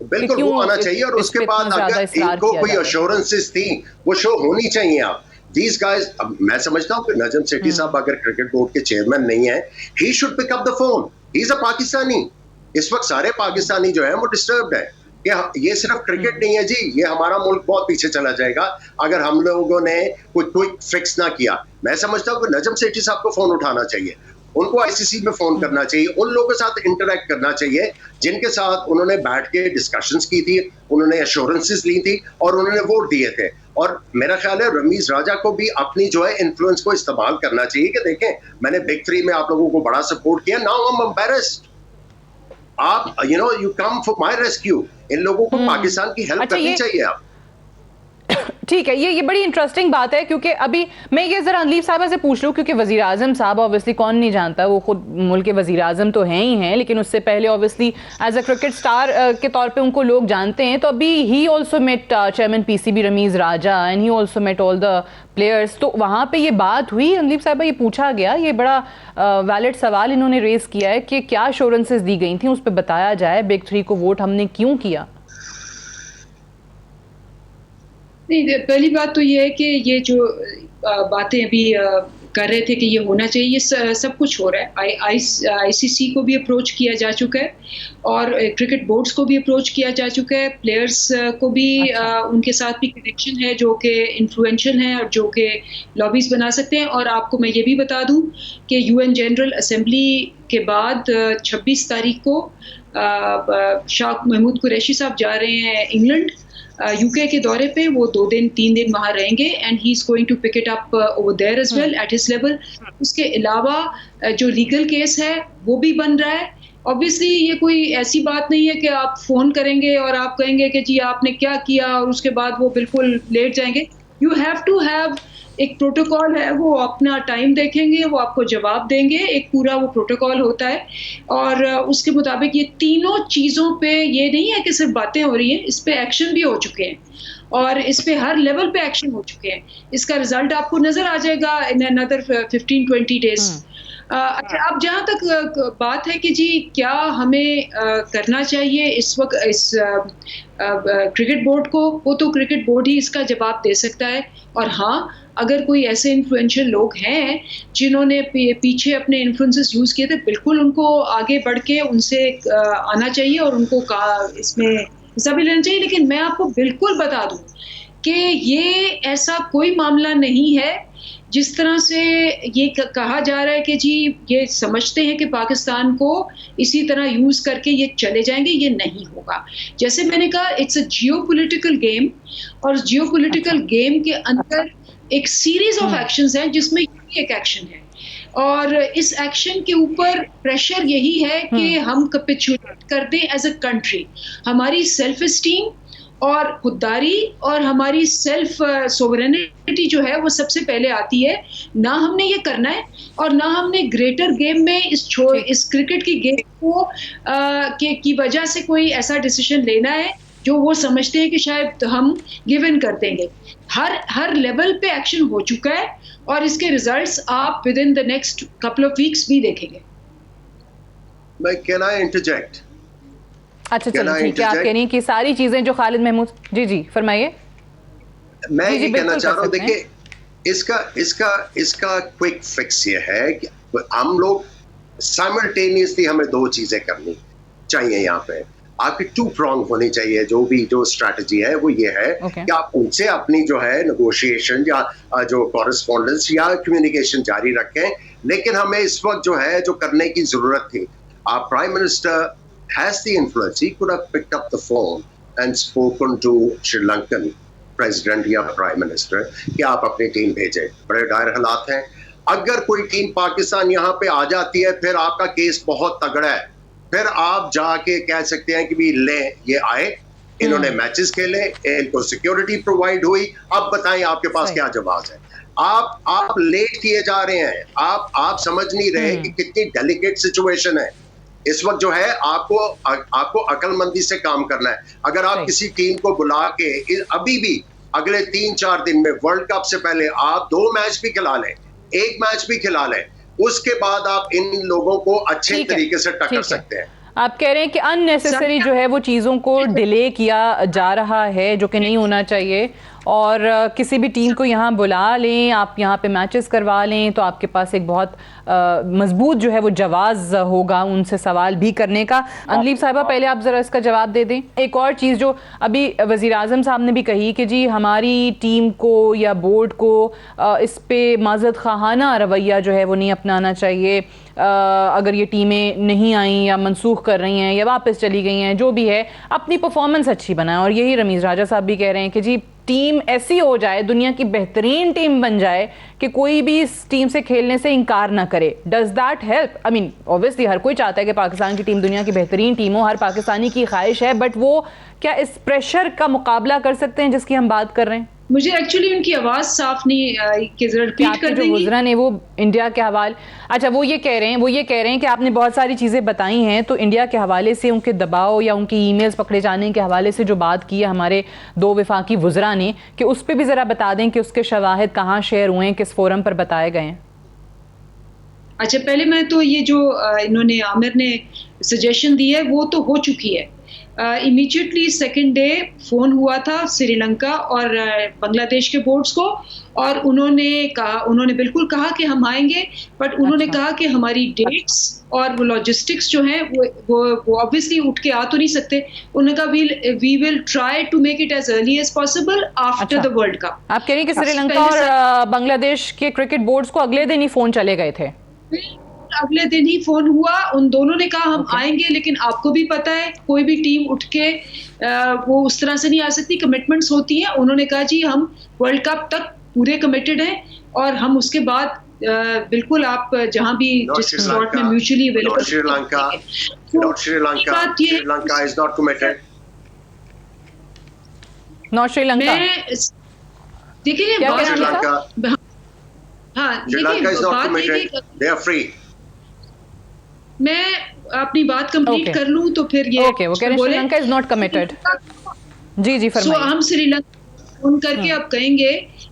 बिल्कुल वो आना चाहिए, और उसके बाद अगर इनको कोई अश्योरेंसेस थी वो शो होनी चाहिए। आप दीज गाइज, मैं समझता हूँ कि नजम सेठी साहब अगर क्रिकेट बोर्ड के चेयरमैन नहीं है, he should pick up the phone, he is a Pakistani. इस वक्त सारे पाकिस्तानी जो है वो डिस्टर्ब्ड है कि ये सिर्फ क्रिकेट नहीं है जी, ये हमारा मुल्क बहुत पीछे चला जाएगा अगर हम लोगों ने कोई क्विक फिक्स ना किया। मैं समझता हूँ कि नजम सेठी साहब को फोन उठाना चाहिए, उनको आईसीसी में फोन करना चाहिए, उन लोगों के साथ इंटरेक्ट करना चाहिए जिनके साथ उन्होंने बैठ के डिस्कशंस की थी, उन्होंने एश्योरेंसेस ली थी और उन्होंने वोट दिए थे। और मेरा ख्याल है रमीज राजा को भी अपनी जो है इन्फ्लुएंस को इस्तेमाल करना चाहिए कि देखें, मैंने बिग थ्री में आप लोगों को बड़ा सपोर्ट किया, नाउ आई एम एम्बैरेस्ड, आप you come for my rescue. इन लोगों को पाकिस्तान की हेल्प करनी चाहिए। आप ठीक है, ये बड़ी इंटरेस्टिंग बात है, क्योंकि अभी मैं ये ज़रा अनलीफ साहबा से पूछ लूँ, क्योंकि वज़ीर आज़म साहब ऑब्वियसली कौन नहीं जानता, वो खुद मुल्क के वज़ीर आज़म तो हैं ही हैं, लेकिन उससे पहले obviously as a cricket star के तौर पे उनको लोग जानते हैं। तो अभी ही also met chairman PCB Rameez Raja and he also met all the players. तो वहाँ पे ये बात हुई अनलीफ साहबा, ये पूछा गया, ये बड़ा वैलिड सवाल इन्होंने रेज़ किया है कि क्या एश्योरेंसेस दी गई थी, उस पर बताया जाए बिग 3 को वोट हमने क्यों किया। नहीं, पहली बात तो ये है कि ये जो बातें अभी कर रहे थे कि ये होना चाहिए, ये सब कुछ हो रहा है। आईसीसी को भी अप्रोच किया जा चुका है और क्रिकेट बोर्ड्स को भी अप्रोच किया जा चुका है, प्लेयर्स को भी उनके साथ भी कनेक्शन है जो कि इन्फ्लुएंशियल हैं और जो कि लॉबीज बना सकते हैं। और आपको मैं ये भी बता दूं कि यूएन जनरल असेंबली के बाद 26 तारीख को शाह महमूद कुरैशी साहब जा रहे हैं इंग्लैंड यूके के दौरे पे। वो 2 दिन 3 दिन वहाँ रहेंगे and he is going to pick it up over there as well at his level. उसके अलावा जो लीगल केस है वो भी बन रहा है। ऑब्वियसली ये कोई ऐसी बात नहीं है कि आप फोन करेंगे और आप कहेंगे कि जी आपने क्या किया और उसके बाद वो बिल्कुल लेट जाएंगे। यू हैव टू हैव एक प्रोटोकॉल है, वो अपना टाइम देखेंगे, वो आपको जवाब देंगे, एक पूरा वो प्रोटोकॉल होता है और उसके मुताबिक ये तीनों चीज़ों पे ये नहीं है कि सिर्फ बातें हो रही हैं, इस पे एक्शन भी हो चुके हैं और इस पे हर लेवल पे एक्शन हो चुके हैं। इसका रिजल्ट आपको नजर आ जाएगा इन अनदर 15-20 डेज। अच्छा, अब जहाँ तक बात है कि जी क्या हमें करना चाहिए इस वक्त इस क्रिकेट बोर्ड को, वो तो क्रिकेट बोर्ड ही इसका जवाब दे सकता है। और हाँ, अगर कोई ऐसे इन्फ्लुएंशियल लोग हैं जिन्होंने पीछे अपने इन्फ्लुएंसेस यूज़ किए थे, बिल्कुल उनको आगे बढ़ के उनसे आना चाहिए और उनको इसमें हिस्सा भी लेना चाहिए। लेकिन मैं आपको बिल्कुल बता दूं कि ये ऐसा कोई मामला नहीं है जिस तरह से ये कहा जा रहा है कि जी ये समझते हैं कि पाकिस्तान को इसी तरह यूज़ करके ये चले जाएंगे। ये नहीं होगा। जैसे मैंने कहा, इट्स अ जियोपॉलिटिकल गेम और जियोपॉलिटिकल गेम के अंदर एक सीरीज ऑफ एक्शंस हैं जिसमें ये एक एक्शन है और इस एक्शन के ऊपर प्रेशर यही है कि हम कैपिचुलेट कर दें एज अ कंट्री। हमारी सेल्फ एस्टीम और खुददारी और हमारी सेल्फ सोवरेनिटी जो है वो सबसे पहले आती है। ना हमने ये करना है और ना हमने ग्रेटर गेम में इस क्रिकेट की गेम को की वजह से कोई ऐसा डिसीजन लेना है जो वो समझते हैं कि शायद हम गिव इन कर देंगे। हर लेवल पे एक्शन हो चुका है और इसके रिजल्ट्स आप with in the next couple of weeks भी देखेंगे। Can I interject? अच्छा, चलो ठीक है। आप कह रही हैं कि सारी चीजें जो खालिद महमूद जी फरमाइए। मैं ये कहना चाह रहा हूँ, देखिए इसका क्विक फिक्स ये है कि हम लोग साइमल्टेनियसली हमें 2 चीजें करनी चाहिए। यहाँ पे आपकी 2 प्रॉन्ग होनी चाहिए। जो स्ट्रैटेजी है वो ये है कि आप उनसे अपनी जो है नेगोशिएशन या जो कॉरेस्पॉन्डेंस या कम्युनिकेशन जारी रखें, लेकिन हमें इस वक्त जो है जो करने की जरूरत थी, आप prime minister has the influence. He could have picked up the phone and spoken to Sri Lankan president या prime minister कि आप अपनी टीम भेजें। बड़े डायर हालात हैं। अगर कोई टीम पाकिस्तान यहाँ पे आ जाती है फिर आपका केस बहुत तगड़ा है। फिर आप जाके कह सकते हैं कि भी ले ये आए, इन्होंने मैचेस खेले, इनको सिक्योरिटी प्रोवाइड हुई, अब बताएं आपके पास क्या जवाब है। आप लेट किए जा रहे हैं। आप समझ नहीं रहे कि कितनी डेलिकेट सिचुएशन है। इस वक्त जो है आपको अक्लमंदी से काम करना है। अगर आप किसी टीम को बुला के अभी भी अगले 3-4 दिन में वर्ल्ड कप से पहले आप 2 मैच भी खिला लें, 1 मैच भी खिला लें, उसके बाद आप इन लोगों को अच्छे तरीके से टक्कर सकते हैं। आप कह रहे हैं कि अननेसेसरी जो है वो चीज़ों को डिले किया जा रहा है, जो कि नहीं होना चाहिए। और किसी भी टीम को यहाँ बुला लें, आप यहाँ पे मैचेस करवा लें, तो आपके पास एक बहुत मजबूत जो है वो जवाब होगा उनसे सवाल भी करने का। अनलीफ साहिबा, पहले आप ज़रा इसका जवाब दे दें। एक और चीज़ जो अभी वज़ीर आज़म साहब ने भी कही कि जी हमारी टीम को या बोर्ड को इस पे माज़रत ख़ाहाना रवैया जो है वो नहीं अपनाना चाहिए। अगर ये टीमें नहीं आई या मनसूख कर रही हैं या वापस चली गई हैं, जो भी है, अपनी परफॉर्मेंस अच्छी बनाएं। और यही रमीज़ राजा साहब भी कह रहे हैं कि जी टीम ऐसी हो जाए, दुनिया की बेहतरीन टीम बन जाए कि कोई भी इस टीम से खेलने से इनकार ना करे। Does that help? I mean obviously हर कोई चाहता है कि पाकिस्तान की टीम दुनिया की बेहतरीन टीम हो, हर पाकिस्तानी की ख्वाहिश है, बट वो क्या इस प्रेशर का मुकाबला कर सकते हैं जिसकी हम बात कर रहे हैं? मुझे एक्चुअली उनकी आवाज साफ नहीं आई कि जरा रिपीट कर जो देंगी। वुज़रा ने वो इंडिया के हवाले, अच्छा वो ये कह रहे हैं कि आपने बहुत सारी चीज़ें बताई हैं, तो इंडिया के हवाले से उनके दबाव या उनकी ईमेल्स पकड़े जाने के हवाले से जो बात की है हमारे 2 वफाकी वुज़रा ने, कि उस पर भी ज़रा बता दें कि उसके शवाहिद कहाँ शेयर हुए हैं, किस फोरम पर बताए गए हैं। अच्छा, पहले मैं तो ये जो इन्होंने आमिर ने सजेशन दी है वो तो हो चुकी है। इमीडिएटली सेकेंड डे फ़ोन हुआ था श्रीलंका और बांग्लादेश के बोर्ड्स को, और उन्होंने बिल्कुल कहा कि हम आएंगे, बट उन्होंने कहा कि हमारी डेट्स और वो लॉजिस्टिक्स जो हैं वो ऑब्वियसली उठ के आ तो नहीं सकते। उन्होंने कहा we will try to make it as early as possible after the world cup. आप कह रही हैं कि श्रीलंका और बांग्लादेश के क्रिकेट बोर्ड्स को अगले दिन ही फ़ोन चले गए थे? अगले दिन ही फोन हुआ, उन दोनों ने कहा हम आएंगे, लेकिन आपको भी पता है कोई भी टीम उठ के वो उस तरह से नहीं आ सकती, कमिटमेंट्स होती हैं। उन्होंने कहा जी हम वर्ल्ड कप तक पूरे कमिटेड हैं और हम उसके बाद बिल्कुल आप जहां भी जिस स्लॉट में mutually available. Sri Lanka is not committed. Not Sri Lanka, देखिए श्रीलंका हाँ, Sri Lanka is not committed, they are free. मैं अपनी बात कंप्लीट कर लूं तो फिर ये वो कह रहे हैं श्रीलंका इज नॉट कमिटेड। जी फरमाइए। हम श्रीलंका फोन करके अब कहेंगे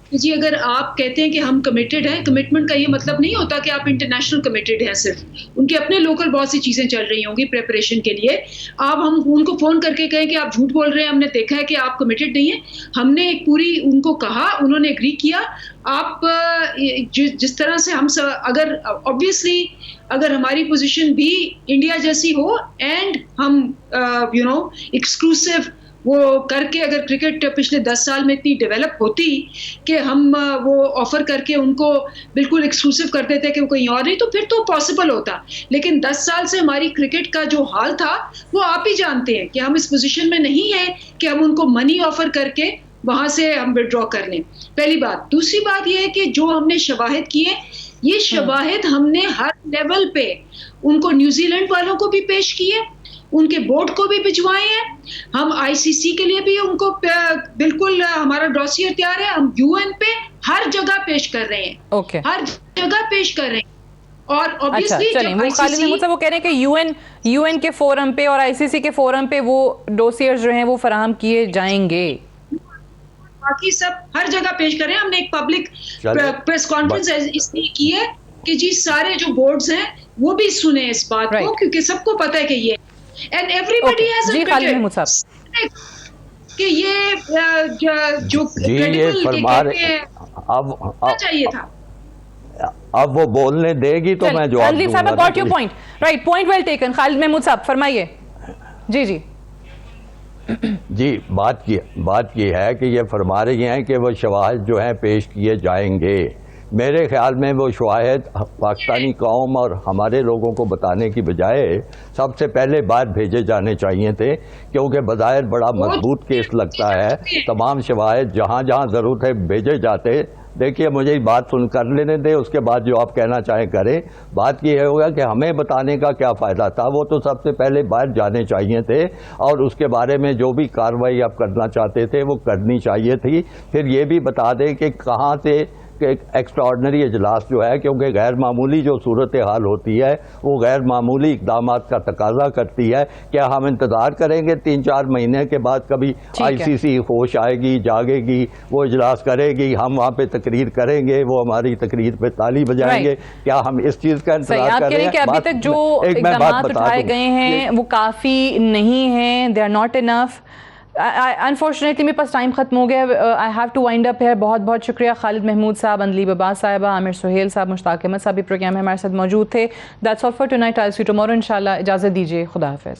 कि जी अगर आप कहते हैं कि हम कमिटेड हैं, कमिटमेंट का ये मतलब नहीं होता कि आप इंटरनेशनल कमिटेड हैं, सिर्फ उनके अपने लोकल बहुत सी चीजें चल रही होंगी प्रेपरेशन के लिए। आप हम उनको फोन करके कहें कि आप झूठ बोल रहे हैं, हमने देखा है कि आप कमिटेड नहीं है। हमने एक पूरी उनको कहा, उन्होंने एग्री किया। आप जिस तरह से हम अगर ऑब्वियसली अगर हमारी पोजीशन भी इंडिया जैसी हो एंड हम एक्सक्लूसिव वो करके, अगर क्रिकेट पिछले 10 साल में इतनी डेवलप होती कि हम वो ऑफर करके उनको बिल्कुल एक्सक्लूसिव कर देते कि वो कहीं और नहीं, तो फिर तो पॉसिबल होता। लेकिन 10 साल से हमारी क्रिकेट का जो हाल था वो आप ही जानते हैं कि हम इस पोजीशन में नहीं है कि हम उनको मनी ऑफर करके वहां से हम विड्रॉ कर लें। पहली बात। दूसरी बात ये है कि जो हमने शवाहिद किए, ये शवाहिद हमने हर लेवल पे उनको न्यूजीलैंड वालों को भी पेश किए, उनके बोर्ड को भी भिजवाए हैं। हम आईसीसी के लिए भी उनको बिल्कुल हमारा डॉसियर तैयार है। हम यूएन पे हर जगह पेश कर रहे हैं। हर जगह पेश कर रहे हैं। और ऑब्वियसली वो कह रहे हैं कि यूएन के फोरम पे और आईसीसी के फोरम पे वो डॉसियर्स जो हैं वो फराहम किए जाएंगे। बाकी सब हर जगह पेश करें। हमने एक पब्लिक प्रेस कॉन्फ्रेंस इसलिए की है कि जी सारे जो बोर्ड्स हैं वो भी सुने इस बात को, क्योंकि सबको पता है कि ये एंड एवरीबॉडी हैज कि ये जो क्रेडिबल चाहिए था। अब वो बोलने देगी तो मैं जवाब दूंगा। साहब got your point, right, point well taken. Khalid Mahmood साहब फरमाइए। जी बात की है कि ये फरमा रही हैं कि वो शवाहिद जो हैं पेश किए जाएंगे। मेरे ख्याल में वो शवाहिद पाकिस्तानी कौम और हमारे लोगों को बताने की बजाय सबसे पहले बाहर भेजे जाने चाहिए थे, क्योंकि बज़ाहिर बड़ा मजबूत केस लगता है। तमाम शवाहिद जहाँ जहाँ ज़रूरत है भेजे जाते। देखिए मुझे बात सुन कर लेने दे, उसके बाद जो आप कहना चाहें करें। बात ये होगा कि हमें बताने का क्या फ़ायदा था, वो तो सबसे पहले बाहर जाने चाहिए थे और उसके बारे में जो भी कार्रवाई आप करना चाहते थे वो करनी चाहिए थी। फिर ये भी बता दें कि कहाँ से एक एक्स्ट्राऑर्डिनरी इजलास जो है, क्योंकि गैर मामूली जो सूरत हाल होती है वो गैर मामूली इकदाम का तकाजा करती है। क्या हम इंतज़ार करेंगे 3-4 महीने के बाद कभी आईसीसी होश आएगी, जागेगी, वो इजलास करेगी, हम वहाँ पे तकरीर करेंगे, वो हमारी तकरीर पे ताली बजाएंगे? क्या हम इस चीज़ का इंतजार कर रहे हैं? अभी तक जो इक़दामात उठाए गए हैं वो काफ़ी नहीं हैं, they are not enough. Unfortunately मेरे पास टाइम खत्म हो गया। I have to wind up है। बहुत बहुत शुक्रिया खालिद महमूद साहब, अंदलीब अब्बास साहिबा, आमिर सुहेल साहब, मुश्ताक अहमद साहब भी प्रोग्राम में हमारे साथ मौजूद थे। That's all for tonight. I will see you tomorrow इंशाल्लाह। इजाज़त दीजिए, खुदा हाफिज़।